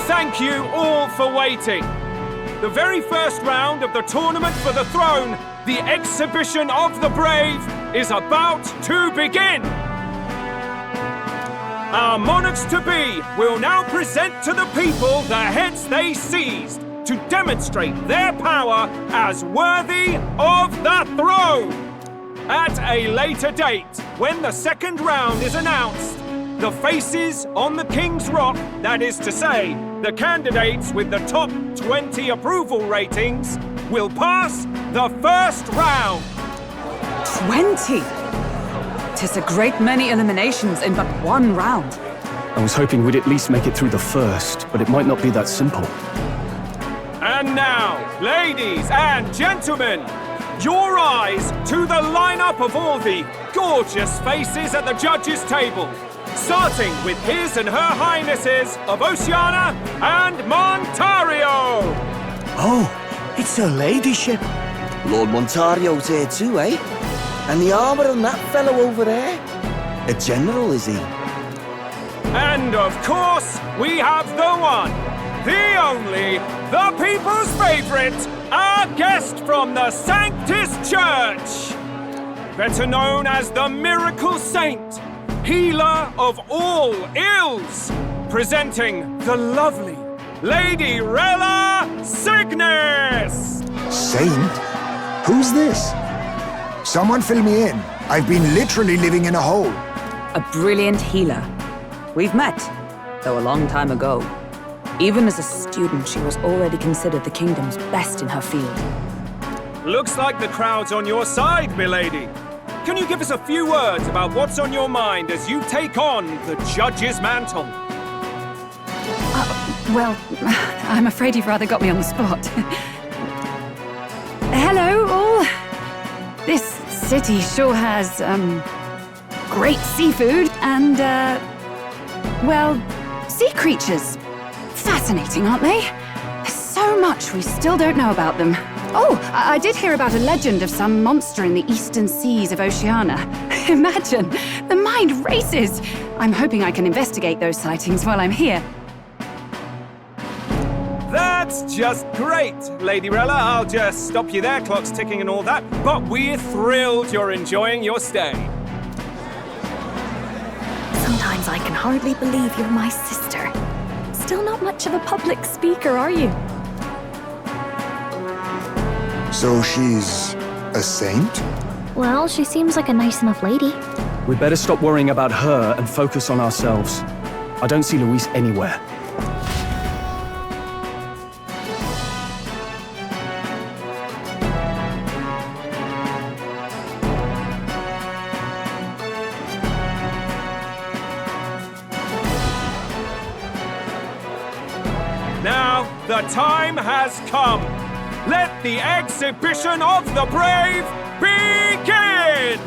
Thank you all for waiting. The very first round of the tournament for the throne, the exhibition of the brave, is about to begin. Our monarchs-to-be will now present to the people the heads they seized to demonstrate their power as worthy of the throne. At a later date, when the second round is announced, the faces on the King's Rock, that is to say, the candidates with the top 20 approval ratings, will pass the first round. 20? 'Tis a great many eliminations in but one round. I was hoping we'd at least make it through the first, but it might not be that simple. And now, ladies and gentlemen, your eyes to the lineup of all the gorgeous faces at the judges' table. Starting with His and Her Highnesses of Oceania and Montario! Oh, it's her ladyship. Lord Montario's here too, eh? And the armor on that fellow over there? A general, is he? And of course, we have the one, the only, the people's favorite, our guest from the Sanctus Church! Better known as the Miracle Saint, healer of all ills, presenting the lovely Lady Rella Cygnus! Saint? Who's this? Someone fill me in. I've been literally living in a hole. A brilliant healer. We've met, though a long time ago. Even as a student, she was already considered the kingdom's best in her field. Looks like the crowd's on your side, milady. Can you give us a few words about what's on your mind as you take on the judge's mantle? Well, I'm afraid you've rather got me on the spot. Hello, all. This city sure has, great seafood and, well, sea creatures. Fascinating, aren't they? There's so much we still don't know about them. Oh, I did hear about a legend of some monster in the eastern seas of Oceania. Imagine, the mind races. I'm hoping I can investigate those sightings while I'm here. That's just great, Lady Rella. I'll just stop you there, clock's ticking and all that. But we're thrilled you're enjoying your stay. Sometimes I can hardly believe you're my sister. Still not much of a public speaker, are you? So she's a saint? Well, she seems like a nice enough lady. We'd better stop worrying about her and focus on ourselves. I don't see Luis anywhere. Now, the time has come. Let the exhibition of the brave begin!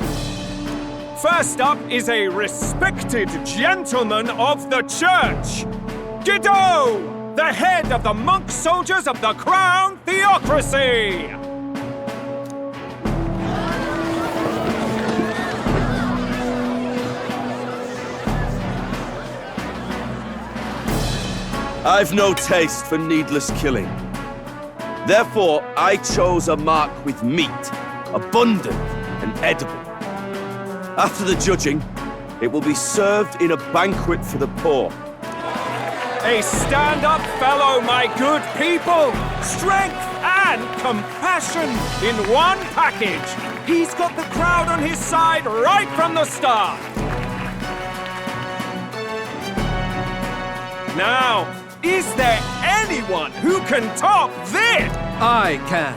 First up is a respected gentleman of the church, Guido, the head of the monk soldiers of the Crown Theocracy! I've no taste for needless killing. Therefore, I chose a mark with meat, abundant and edible. After the judging, It will be served in a banquet for the poor. A stand-up fellow, my good people! Strength and compassion in one package! He's got the crowd on his side right from the start! Now, is there anyone who can top this? I can.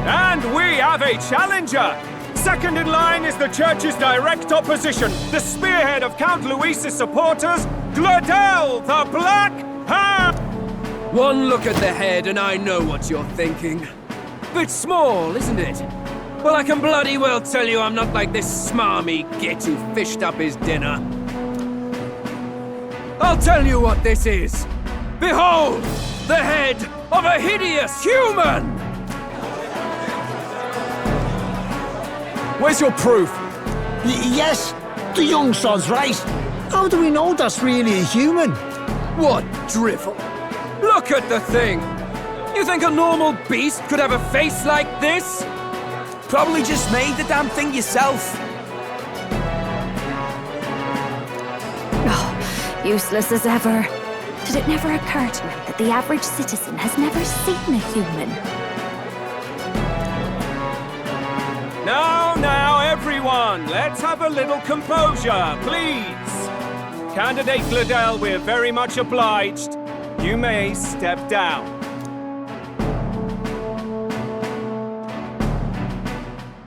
And we have a challenger! Second in line is the church's direct opposition, the spearhead of Count Luis's supporters, Gladel the Black Hand! One look at the head and I know what you're thinking. Bit small, isn't it? Well, I can bloody well tell you I'm not like this smarmy git who fished up his dinner. I'll tell you what this is. Behold, the head of a hideous human! Where's your proof? Yes, the young sod's right. How do we know that's really a human? What drivel! Look at the thing! You think a normal beast could have a face like this? Probably just made the damn thing yourself. Oh, useless as ever. Did it never occur to him that the average citizen has never seen a human? Now, everyone, let's have a little composure, please. Candidate Gladel, we're very much obliged. You may step down.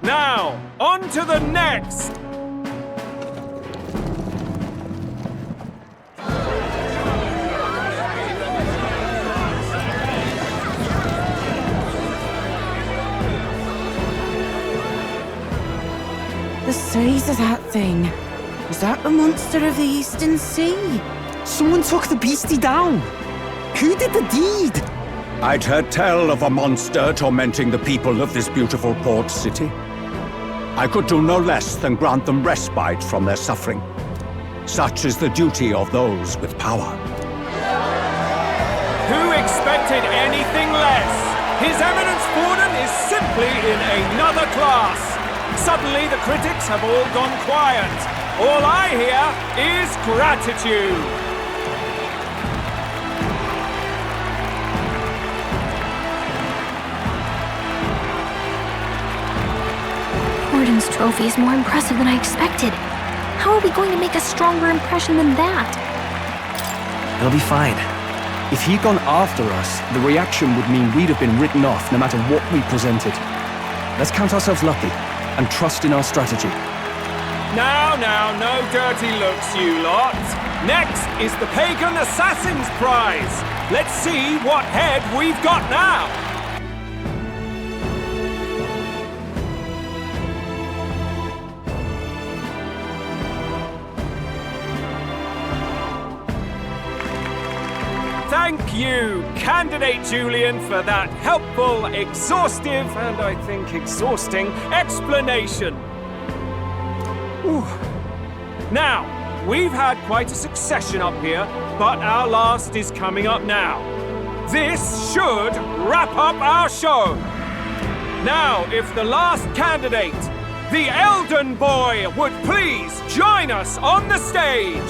Now, on to the next! The size of that thing. Is that the monster of the Eastern Sea? Someone took the beastie down. Who did the deed? I'd heard tell of a monster tormenting the people of this beautiful port city. I could do no less than grant them respite from their suffering. Such is the duty of those with power. Who expected anything less? His Eminence Borden is simply in another class. Suddenly the critics have all gone quiet. All I hear is gratitude. Borden's trophy is more impressive than I expected. How are we going to make a stronger impression than that? It'll be fine. If he'd gone after us, the reaction would mean we'd have been written off no matter what we presented. Let's count ourselves lucky and trust in our strategy. Now, no dirty looks, you lot. Next is the Pagan Assassin's Prize. Let's see what head we've got now. Thank you, Candidate Julian, for that helpful, exhaustive, and I think exhausting explanation. Whew. Now, we've had quite a succession up here, but our last is coming up now. This should wrap up our show. Now, if the last candidate, the Elden Boy, would please join us on the stage.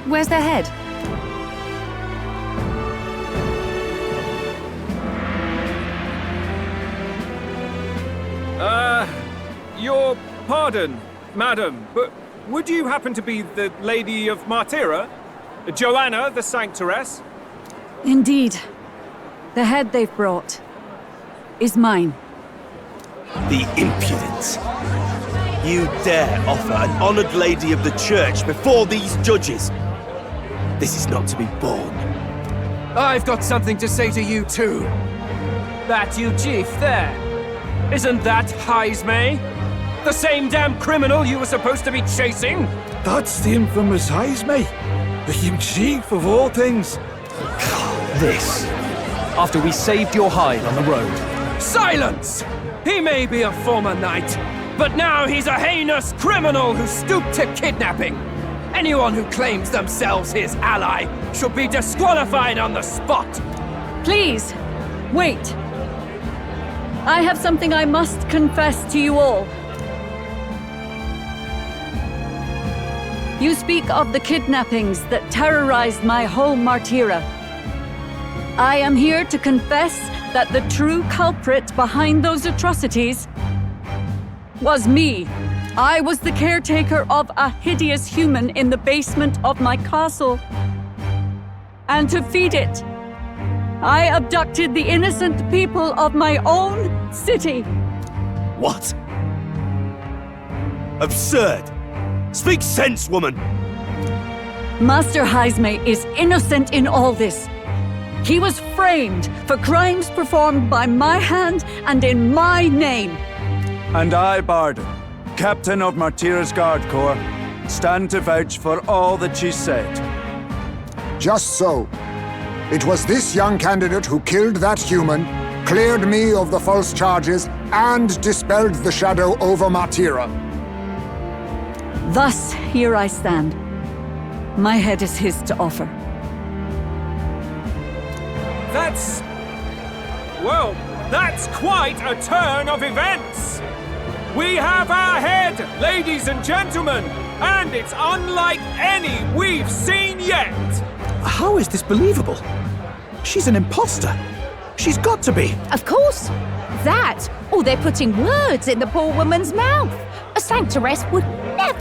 Where's their head? Your pardon, madam, but would you happen to be the Lady of Martyra? Joanna the Sanctoress? Indeed. The head they've brought is mine. The impudence! You dare offer an honored lady of the church before these judges? This is not to be borne. I've got something to say to you too. That you chief there. Isn't that Heismay? The same damn criminal you were supposed to be chasing? That's the infamous Heismay, the you chief of all things. This. After we saved your hide on the road. Silence! He may be a former knight, but now he's a heinous criminal who stooped to kidnapping. Anyone who claims themselves his ally should be disqualified on the spot. Please, wait. I have something I must confess to you all. You speak of the kidnappings that terrorized my home, Martira. I am here to confess that the true culprit behind those atrocities was me. I was the caretaker of a hideous human in the basement of my castle. And to feed it, I abducted the innocent people of my own city. What? Absurd! Speak sense, woman! Master Heisme is innocent in all this. He was framed for crimes performed by my hand and in my name. And I, Barden, Captain of Martira's Guard Corps, stand to vouch for all that she said. Just so. It was this young candidate who killed that human, cleared me of the false charges, and dispelled the shadow over Martira. Thus, here I stand. My head is his to offer. That's quite a turn of events! We have our head, ladies and gentlemen, and it's unlike any we've seen yet! How is this believable? She's an imposter. She's got to be. Of course. That, or they're putting words in the poor woman's mouth. A sanctoress would never...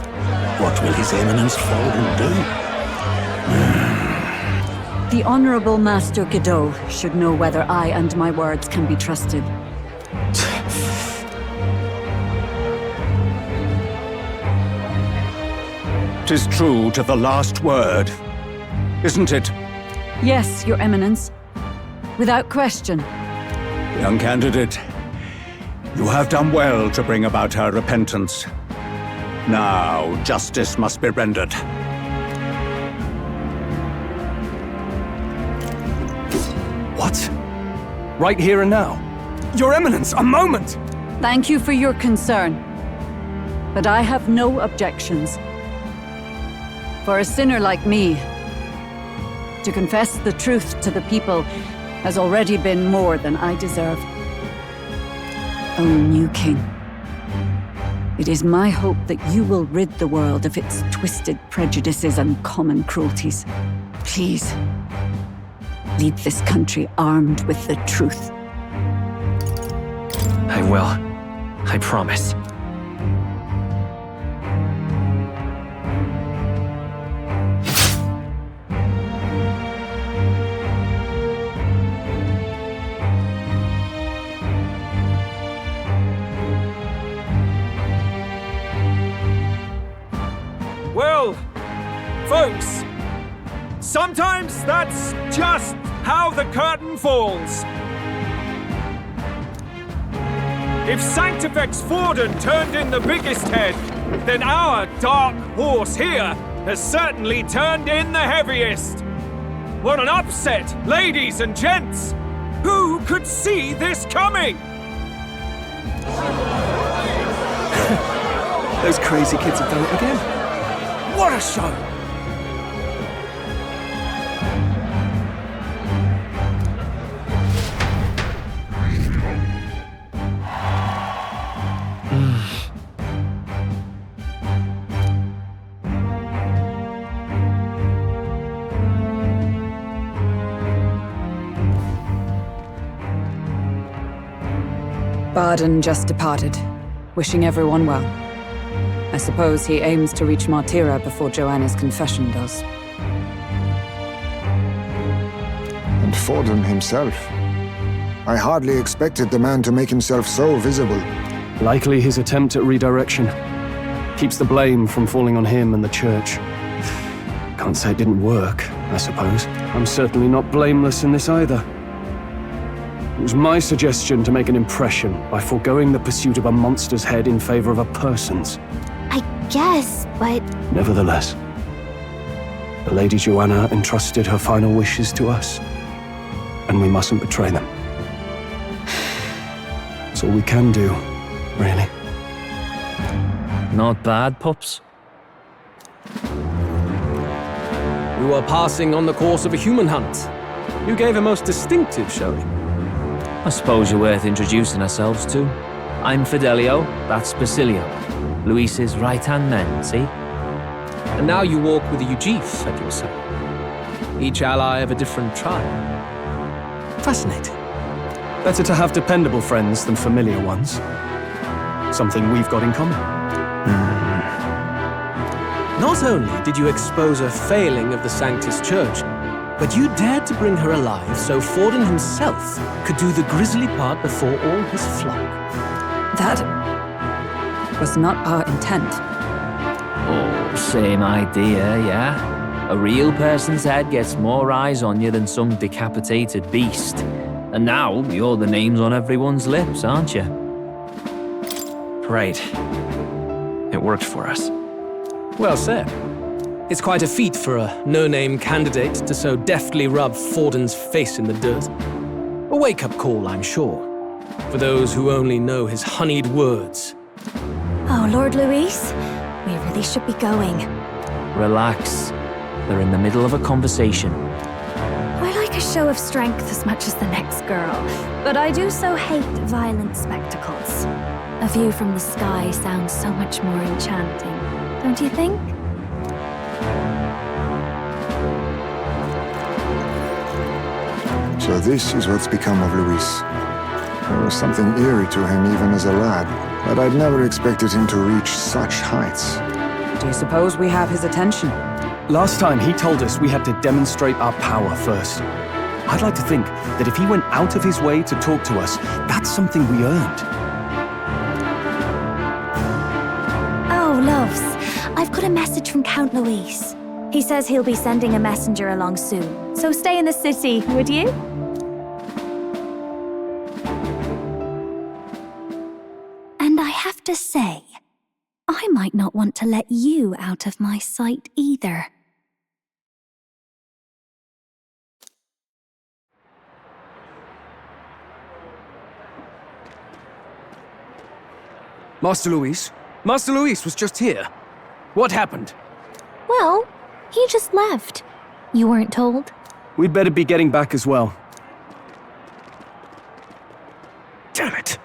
What will His Eminence Folden do? The Honorable Master Godot should know whether I and my words can be trusted. 'Tis true to the last word, isn't it? Yes, Your Eminence. Without question. Young candidate, you have done well to bring about her repentance. Now, justice must be rendered. What? Right here and now? Your Eminence, a moment! Thank you for your concern. But I have no objections. For a sinner like me, to confess the truth to the people has already been more than I deserve. O new king, it is my hope that you will rid the world of its twisted prejudices and common cruelties. Please, lead this country armed with the truth. I will. I promise. Well, folks, sometimes that's just how the curtain falls. If Sanctifex Forden turned in the biggest head, then our dark horse here has certainly turned in the heaviest. What an upset, ladies and gents! Who could see this coming? Those crazy kids have done it again. What a show! Barden just departed, wishing everyone well. I suppose he aims to reach Martira before Joanna's confession does. And Forden himself. I hardly expected the man to make himself so visible. Likely his attempt at redirection. Keeps the blame from falling on him and the church. Can't say it didn't work, I suppose. I'm certainly not blameless in this either. It was my suggestion to make an impression by foregoing the pursuit of a monster's head in favor of a person's. I guess, but... Nevertheless, the Lady Joanna entrusted her final wishes to us, and we mustn't betray them. That's all we can do, really. Not bad, pups. You are passing on the course of a human hunt. You gave a most distinctive showing. I suppose you're worth introducing ourselves to. I'm Fidelio, that's Basilio. Luis's right-hand man, see? And now you walk with a Ujif at your side. Each ally of a different tribe. Fascinating. Better to have dependable friends than familiar ones. Something we've got in common. Not only did you expose a failing of the Sanctus Church, but you dared to bring her alive so Forden himself could do the grisly part before all his flock. That was not our intent. Oh, same idea, yeah? A real person's head gets more eyes on you than some decapitated beast. And now, you're the names on everyone's lips, aren't you? Great. It worked for us. Well said. It's quite a feat for a no-name candidate to so deftly rub Forden's face in the dirt. A wake-up call, I'm sure, for those who only know his honeyed words. Oh, Lord Luis, we really should be going. Relax. They're in the middle of a conversation. I like a show of strength as much as the next girl, but I do so hate violent spectacles. A view from the sky sounds so much more enchanting, don't you think? So this is what's become of Luis. There was something eerie to him even as a lad, but I'd never expected him to reach such heights. Do you suppose we have his attention? Last time he told us we had to demonstrate our power first. I'd like to think that if he went out of his way to talk to us, that's something we earned. Oh, loves, I've got a message from Count Luis. He says he'll be sending a messenger along soon, so stay in the city, would you? And I have to say, I might not want to let you out of my sight either. Master Luis? Master Luis was just here. What happened? Well, he just left. You weren't told? We'd better be getting back as well. Damn it.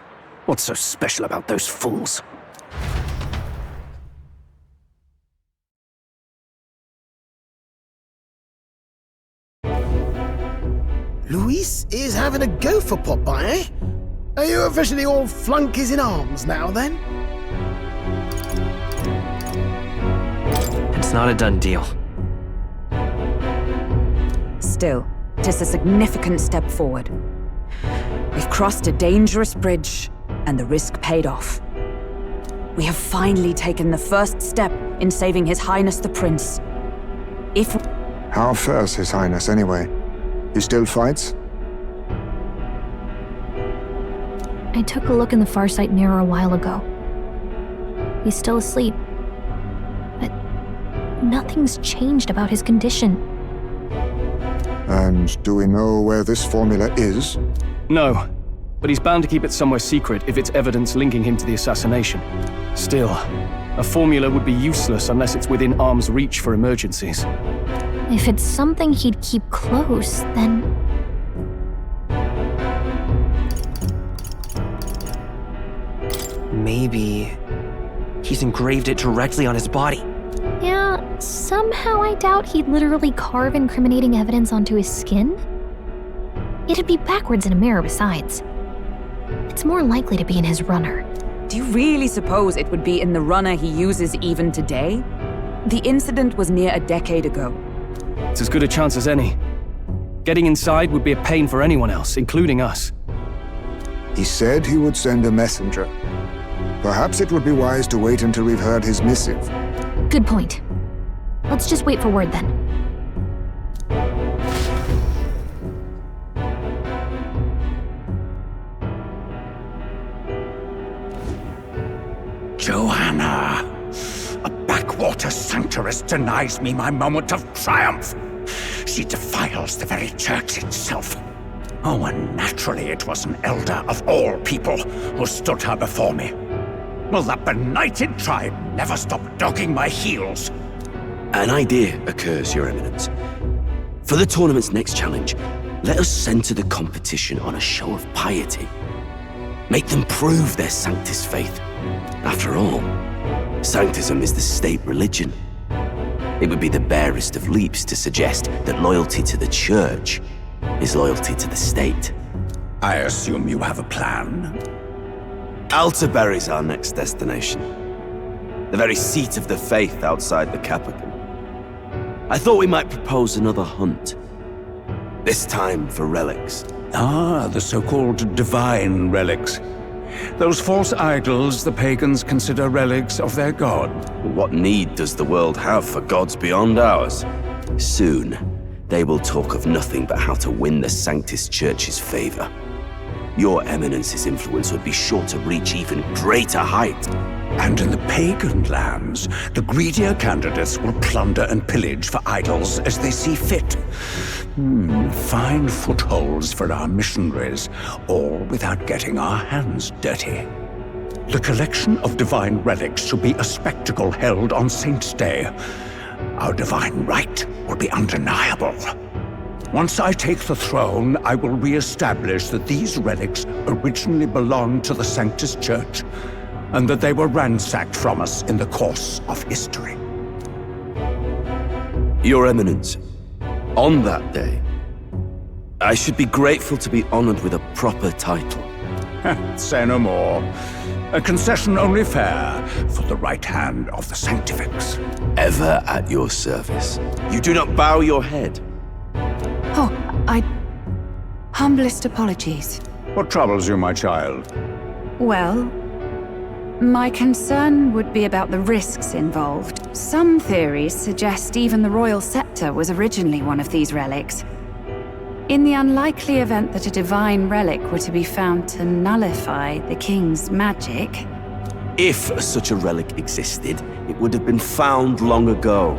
What's so special about those fools? Luis is having a go for Popeye, eh? Are you officially all flunkies in arms now, then? It's not a done deal. Still, it is a significant step forward. We've crossed a dangerous bridge, and the risk paid off. We have finally taken the first step in saving His Highness the Prince. If... How fares His Highness, anyway? He still fights? I took a look in the Farsight mirror a while ago. He's still asleep. But nothing's changed about his condition. And do we know where this formula is? No, but he's bound to keep it somewhere secret if it's evidence linking him to the assassination. Still, a formula would be useless unless it's within arm's reach for emergencies. If it's something he'd keep close, then... Maybe he's engraved it directly on his body. Yeah, somehow I doubt he'd literally carve incriminating evidence onto his skin. It'd be backwards in a mirror besides. It's more likely to be in his runner. Do you really suppose it would be in the runner he uses even today? The incident was near a decade ago. It's as good a chance as any. Getting inside would be a pain for anyone else, including us. He said he would send a messenger. Perhaps it would be wise to wait until we've heard his missive. Good point. Let's just wait for word then. Joanna! A backwater sanctuarist denies me my moment of triumph! She defiles the very church itself. Oh, and naturally it was an elder of all people who stood her before me. Will that benighted tribe never stop dogging my heels? An idea occurs, Your Eminence. For the tournament's next challenge, Let us center the competition on a show of piety. Make them prove their Sanctus faith. After all, Sanctism is the state religion. It would be the barest of leaps to suggest that loyalty to the Church is loyalty to the state. I assume you have a plan? Altaberry's our next destination. The very seat of the faith outside the capital. I thought we might propose another hunt. This time for relics. Ah, the so-called divine relics. Those false idols the pagans consider relics of their god. What need does the world have for gods beyond ours? Soon, they will talk of nothing but how to win the Sanctus Church's favor. Your Eminence's influence would be sure to reach even greater heights. And in the pagan lands, the greedier candidates will plunder and pillage for idols as they see fit. Fine footholds for our missionaries, all without getting our hands dirty. The collection of divine relics should be a spectacle held on Saint's Day. Our divine right will be undeniable. Once I take the throne, I will re-establish that these relics originally belonged to the Sanctus Church, and that they were ransacked from us in the course of history. Your Eminence, on that day, I should be grateful to be honored with a proper title. Say no more. A concession only fair for the right hand of the Sanctifex. Ever at your service. You do not bow your head. Oh, humblest apologies. What troubles you, my child? Well, my concern would be about the risks involved. Some theories suggest even the royal scepter was originally one of these relics. In the unlikely event that a divine relic were to be found to nullify the king's magic... If such a relic existed, it would have been found long ago.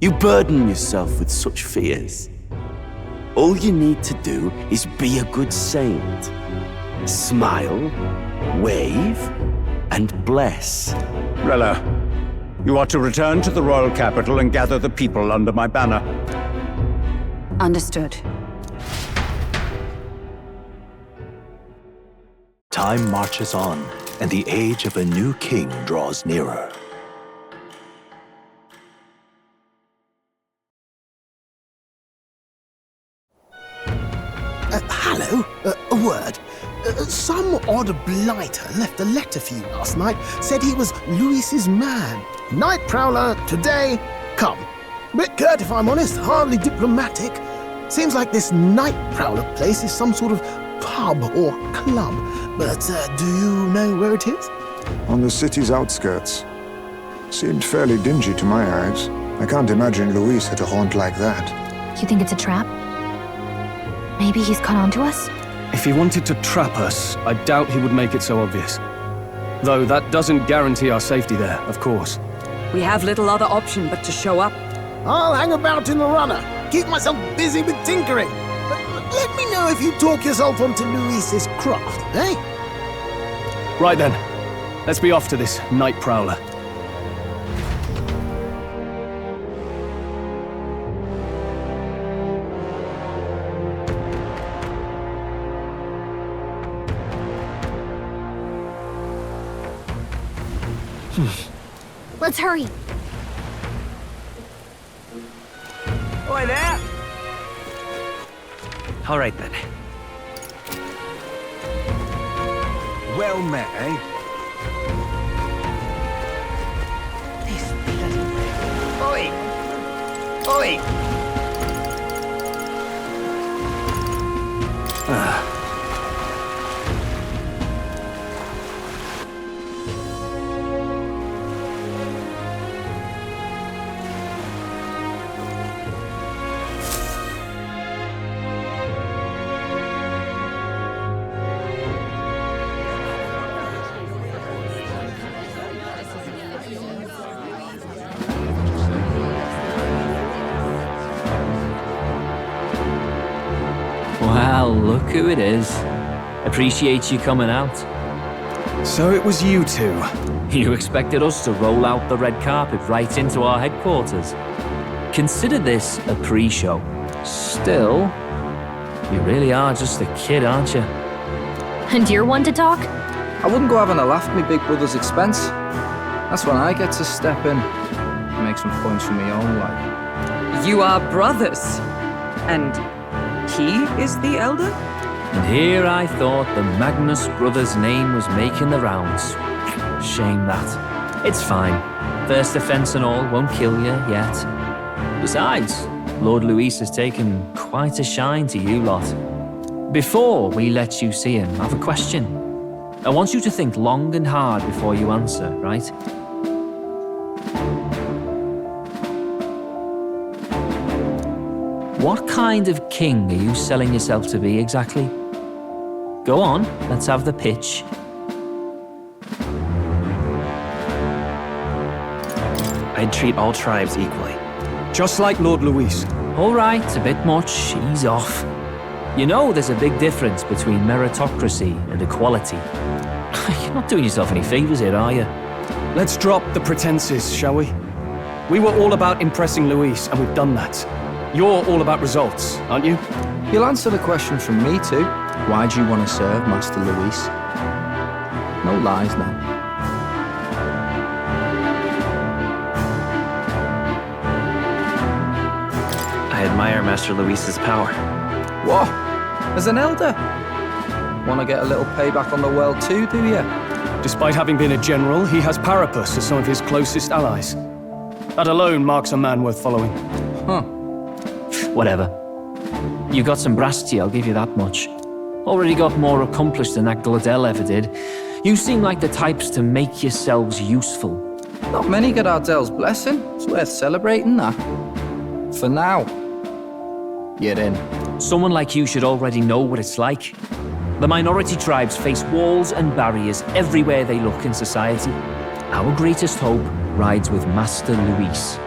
You burden yourself with such fears. All you need to do is be a good saint. Smile, wave, and bless. Rella, you are to return to the royal capital and gather the people under my banner. Understood. Time marches on, and the age of a new king draws nearer. Hello? A word. Some odd blighter left a letter for you last night. Said he was Louis's man. Night Prowler, today, come. Bit curt if I'm honest, hardly diplomatic. Seems like this Night Prowler place is some sort of pub or club. But do you know where it is? On the city's outskirts. Seemed fairly dingy to my eyes. I can't imagine Louis had a haunt like that. You think it's a trap? Maybe he's caught on to us? If he wanted to trap us, I doubt he would make it so obvious. Though that doesn't guarantee our safety there, of course. We have little other option but to show up. I'll hang about in the runner. Keep myself busy with tinkering. But let me know if you talk yourself onto Louis's craft, eh? Right then. Let's be off to this Night Prowler. Let's hurry. Oi there! All right then. Well met, eh? Oi! Oi! Well, look who it is. Appreciate you coming out. So it was you two. You expected us to roll out the red carpet right into our headquarters. Consider this a pre-show, Still, you really are just a kid, aren't you? And you're one to talk? I wouldn't go having a laugh at me big brother's expense. That's when I get to step in and make some points for my own life. You are brothers. And he is the elder? And here I thought the Magnus brothers' name was making the rounds. Shame that. It's fine. First offense and all won't kill you yet. Besides, Lord Luis has taken quite a shine to you lot. Before we let you see him, I have a question. I want you to think long and hard before you answer, right? What kind of king are you selling yourself to be exactly? Go on, let's have the pitch. I'd treat all tribes equally. Just like Lord Luis. All right, a bit much. Ease off. You know there's a big difference between meritocracy and equality. You're not doing yourself any favors here, are you? Let's drop the pretenses, shall we? We were all about impressing Luis, and we've done that. You're all about results, aren't you? You'll answer the question from me too. Why do you want to serve Master Luis? No lies now. I admire Master Luis's power. What? As an elder? Want to get a little payback on the world too, do you? Despite having been a general, he has Parapus as some of his closest allies. That alone marks a man worth following. Huh. Whatever. You got some brasty, I'll give you that much. Already got more accomplished than that Gladel ever did. You seem like the types to make yourselves useful. Not many get Ardel's blessing. It's worth celebrating that. For now. You're in. Someone like you should already know what it's like. The minority tribes face walls and barriers everywhere they look in society. Our greatest hope rides with Master Luis.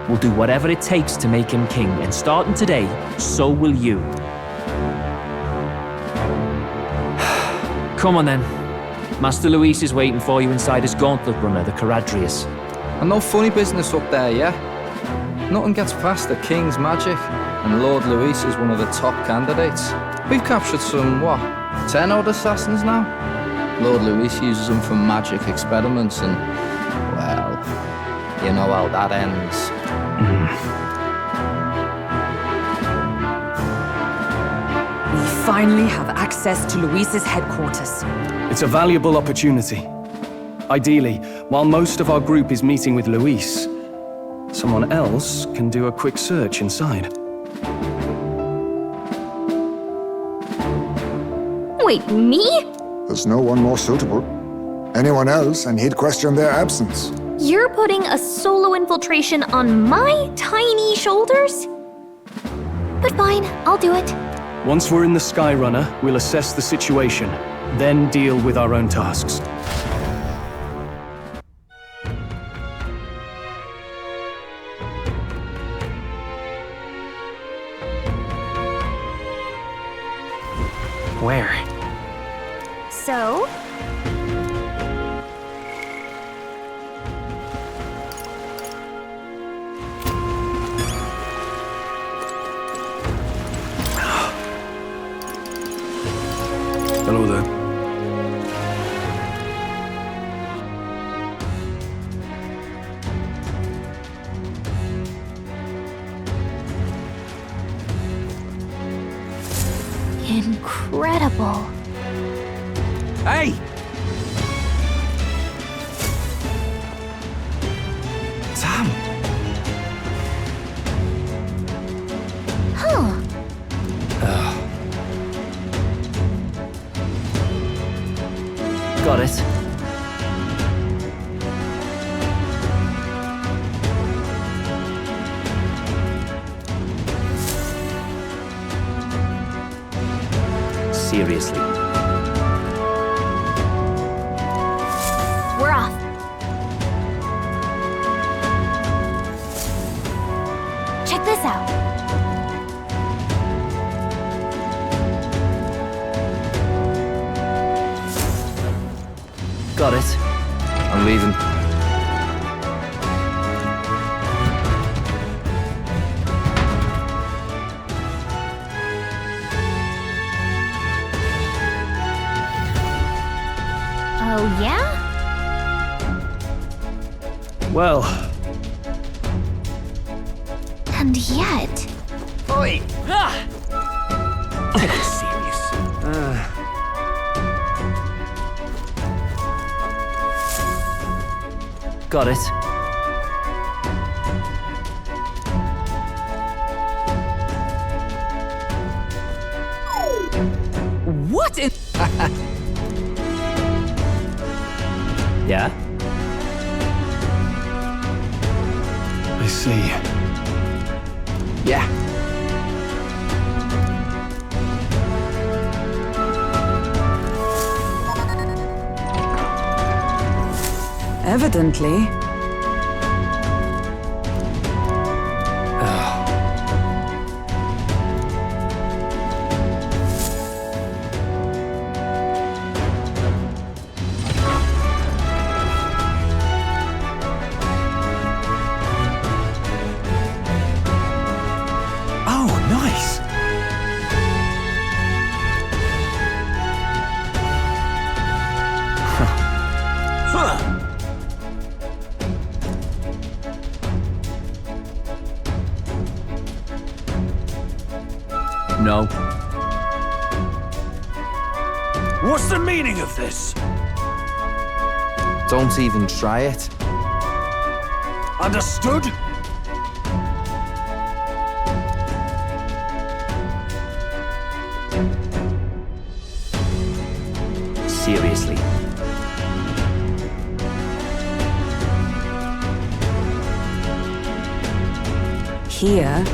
We'll do whatever it takes to make him king, and starting today, so will you. Come on then. Master Luis is waiting for you inside his gauntlet runner, the Caradrius. And no funny business up there, yeah? Nothing gets past the king's magic, and Lord Luis is one of the top candidates. We've captured some, 10 odd assassins now? Lord Luis uses them for magic experiments and, well, you know how that ends. We finally have access to Luis's headquarters. It's a valuable opportunity. Ideally, while most of our group is meeting with Luis, someone else can do a quick search inside. Wait, me? There's no one more suitable. Anyone else, and he'd question their absence. You're putting a solo infiltration on my tiny shoulders? But fine, I'll do it. Once we're in the Skyrunner, we'll assess the situation, then deal with our own tasks. Where? So? Hello there. Incredible. Hey! Sam! Huh. Got it. Seriously. We're off. Check this out. Got it. I'm leaving. Oh, yeah? Well... And yet... Oi! Take it serious. Got it. What in... Yeah? I see. Yeah. Evidently. Oh, nice. No. What's the meaning of this? Don't even try it. Understood? Seriously. Here.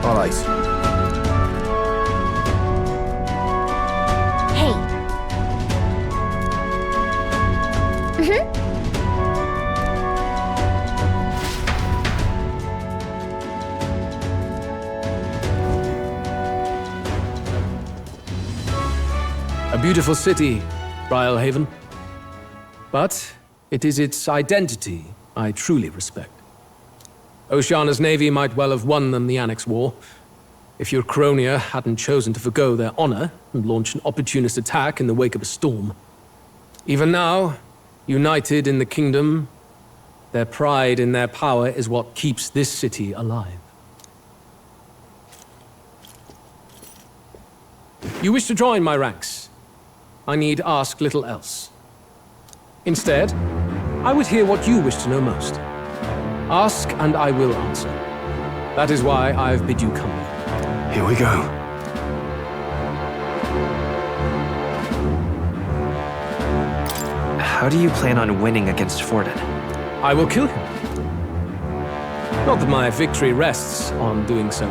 All right. Hey. Mm-hmm. A beautiful city, Brialhaven. But it is its identity I truly respect. Oceana's navy might well have won them the Annex War, if your Cronia hadn't chosen to forgo their honor and launch an opportunist attack in the wake of a storm. Even now, united in the kingdom, their pride in their power is what keeps this city alive. You wish to join my ranks. I need ask little else. Instead, I would hear what you wish to know most. Ask and I will answer. That is why I've bid you come. Here we go. How do you plan on winning against Forden? I will kill him. Not that my victory rests on doing so.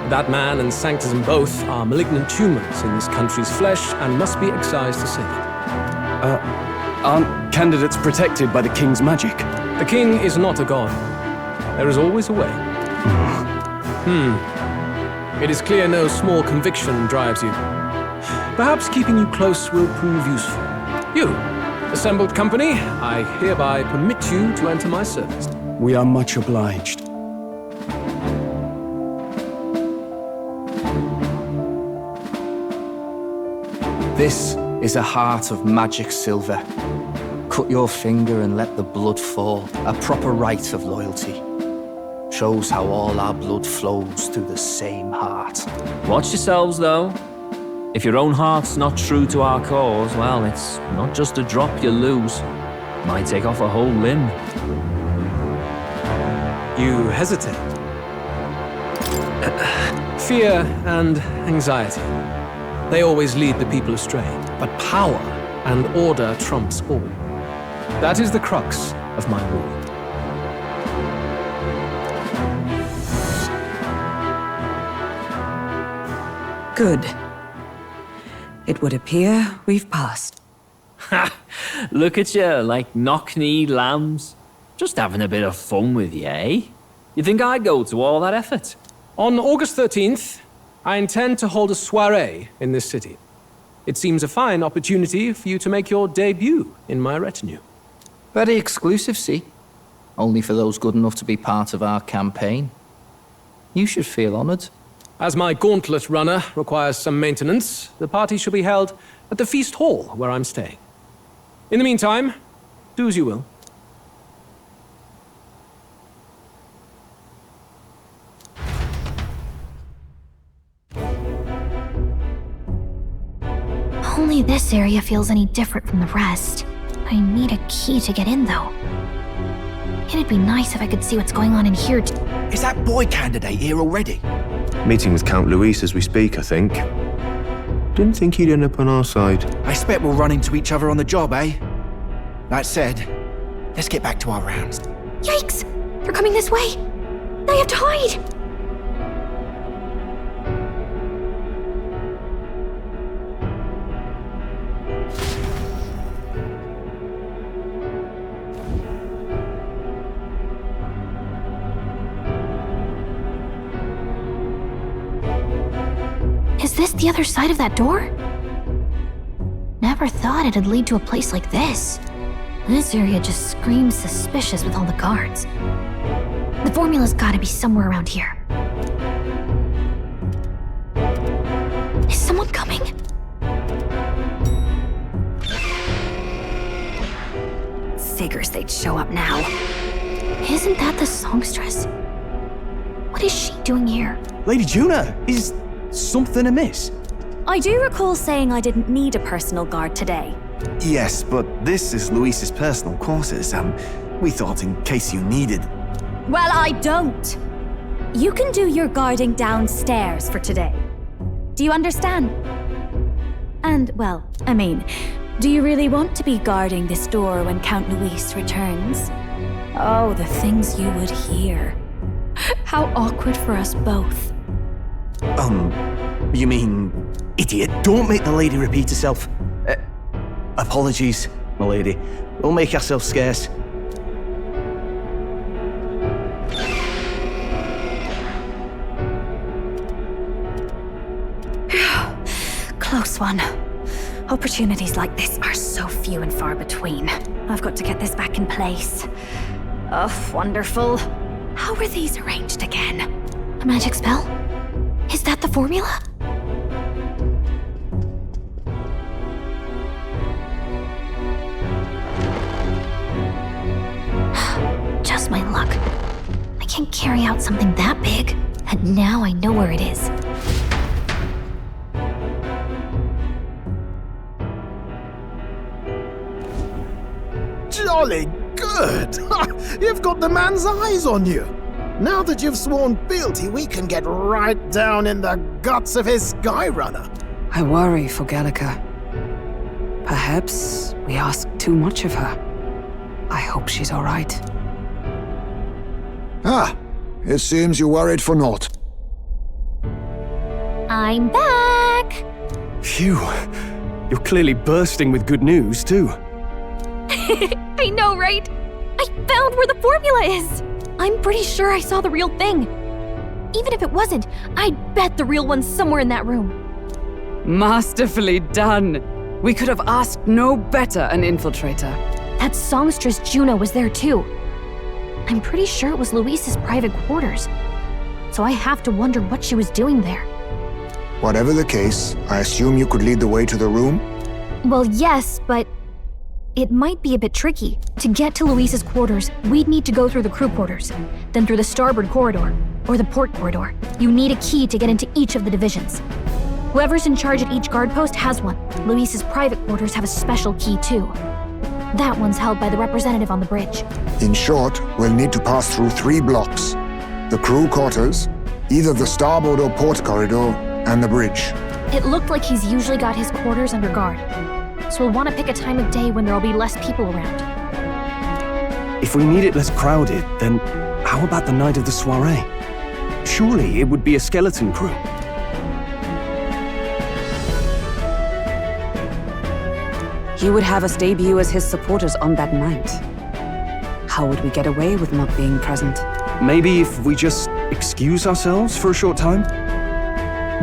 That man and Sanctism both are malignant tumors in this country's flesh and must be excised to save it. Aren't candidates protected by the king's magic? The king is not a god. There is always a way. It is clear no small conviction drives you. Perhaps keeping you close will prove useful. You, assembled company, I hereby permit you to enter my service. We are much obliged. This is a heart of magic silver. Cut your finger and let the blood fall. A proper rite of loyalty. Shows how all our blood flows through the same heart. Watch yourselves, though. If your own heart's not true to our cause, well, it's not just a drop you lose. Might take off a whole limb. You hesitate. Fear and anxiety. They always lead the people astray. But power and order trumps all. That is the crux of my rule. Good. It would appear we've passed. Ha! Look at you, like knock-kneed lambs. Just having a bit of fun with you, eh? You think I'd go to all that effort? On August 13th, I intend to hold a soiree in this city. It seems a fine opportunity for you to make your debut in my retinue. Very exclusive, see? Only for those good enough to be part of our campaign. You should feel honored. As my gauntlet runner requires some maintenance, the party shall be held at the feast hall where I'm staying. In the meantime, do as you will. Only this area feels any different from the rest. I need a key to get in, though. It'd be nice if I could see what's going on in here. Is that boy candidate here already? Meeting with Count Luis as we speak, I think. Didn't think he'd end up on our side. I expect we'll run into each other on the job, eh? That said, let's get back to our rounds. Yikes! They're coming this way! I have to hide! Is this the other side of that door? Never thought it'd lead to a place like this. This area just screams suspicious with all the guards. The formula's gotta be somewhere around here. Is someone coming? Figures they'd show up now. Isn't that the songstress? What is she doing here? Lady Juna, is something amiss? I do recall saying I didn't need a personal guard today. Yes, but this is Luis's personal quarters. We thought in case you needed. Well, I don't. You can do your guarding downstairs for today. Do you understand? And, well, I mean, do you really want to be guarding this door when Count Luis returns? Oh, the things you would hear. How awkward for us both. You mean, idiot? Don't make the lady repeat herself. Apologies, my lady. We'll make ourselves scarce. Close one. Opportunities like this are so few and far between. I've got to get this back in place. Oh, wonderful. How were these arranged again? A magic spell? Is that the formula? Just my luck. I can't carry out something that big, and now I know where it is. Jolly good! You've got the man's eyes on you. Now that you've sworn fealty, we can get right down in the guts of his Skyrunner. I worry for Gallica. Perhaps we ask too much of her. I hope she's all right. Ah, it seems you worried for naught. I'm back! Phew. You're clearly bursting with good news, too. I know, right? I found where the formula is! I'm pretty sure I saw the real thing. Even if it wasn't, I'd bet the real one's somewhere in that room. Masterfully done. We could have asked no better an infiltrator. That songstress Juno was there too. I'm pretty sure it was Luis's private quarters. So I have to wonder what she was doing there. Whatever the case, I assume you could lead the way to the room? Well, yes, but it might be a bit tricky. To get to Luis's quarters, we'd need to go through the crew quarters, then through the starboard corridor, or the port corridor. You need a key to get into each of the divisions. Whoever's in charge at each guard post has one. Luis's private quarters have a special key too. That one's held by the representative on the bridge. In short, we'll need to pass through 3 blocks. The crew quarters, either the starboard or port corridor, and the bridge. It looked like he's usually got his quarters under guard. So we'll want to pick a time of day when there'll be less people around. If we need it less crowded, then how about the night of the soiree? Surely it would be a skeleton crew. He would have us debut as his supporters on that night. How would we get away with not being present? Maybe if we just excuse ourselves for a short time?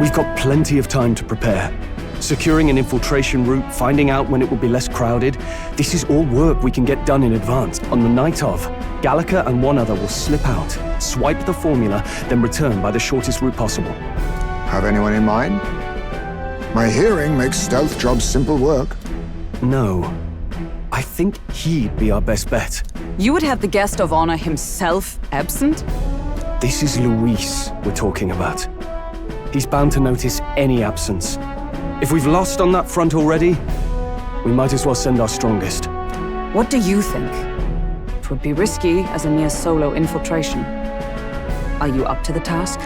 We've got plenty of time to prepare. Securing an infiltration route, finding out when it will be less crowded. This is all work we can get done in advance. On the night of, Gallica and one other will slip out, swipe the formula, then return by the shortest route possible. Have anyone in mind? My hearing makes stealth jobs simple work. No. I think he'd be our best bet. You would have the guest of honor himself absent? This is Luis we're talking about. He's bound to notice any absence. If we've lost on that front already, we might as well send our strongest. What do you think? It would be risky as a mere solo infiltration. Are you up to the task?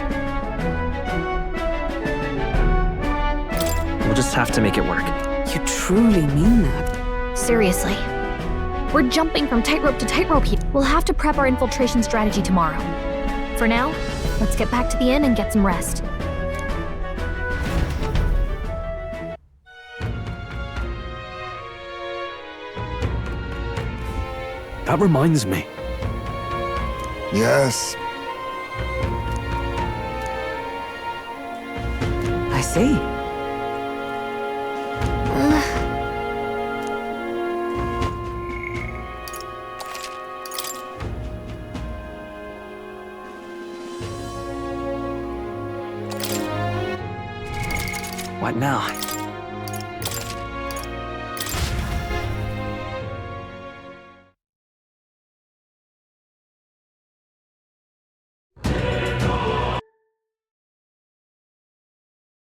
We'll just have to make it work. You truly mean that? Seriously. We're jumping from tightrope to tightrope here. We'll have to prep our infiltration strategy tomorrow. For now, let's get back to the inn and get some rest. That reminds me. Yes. I see. What now?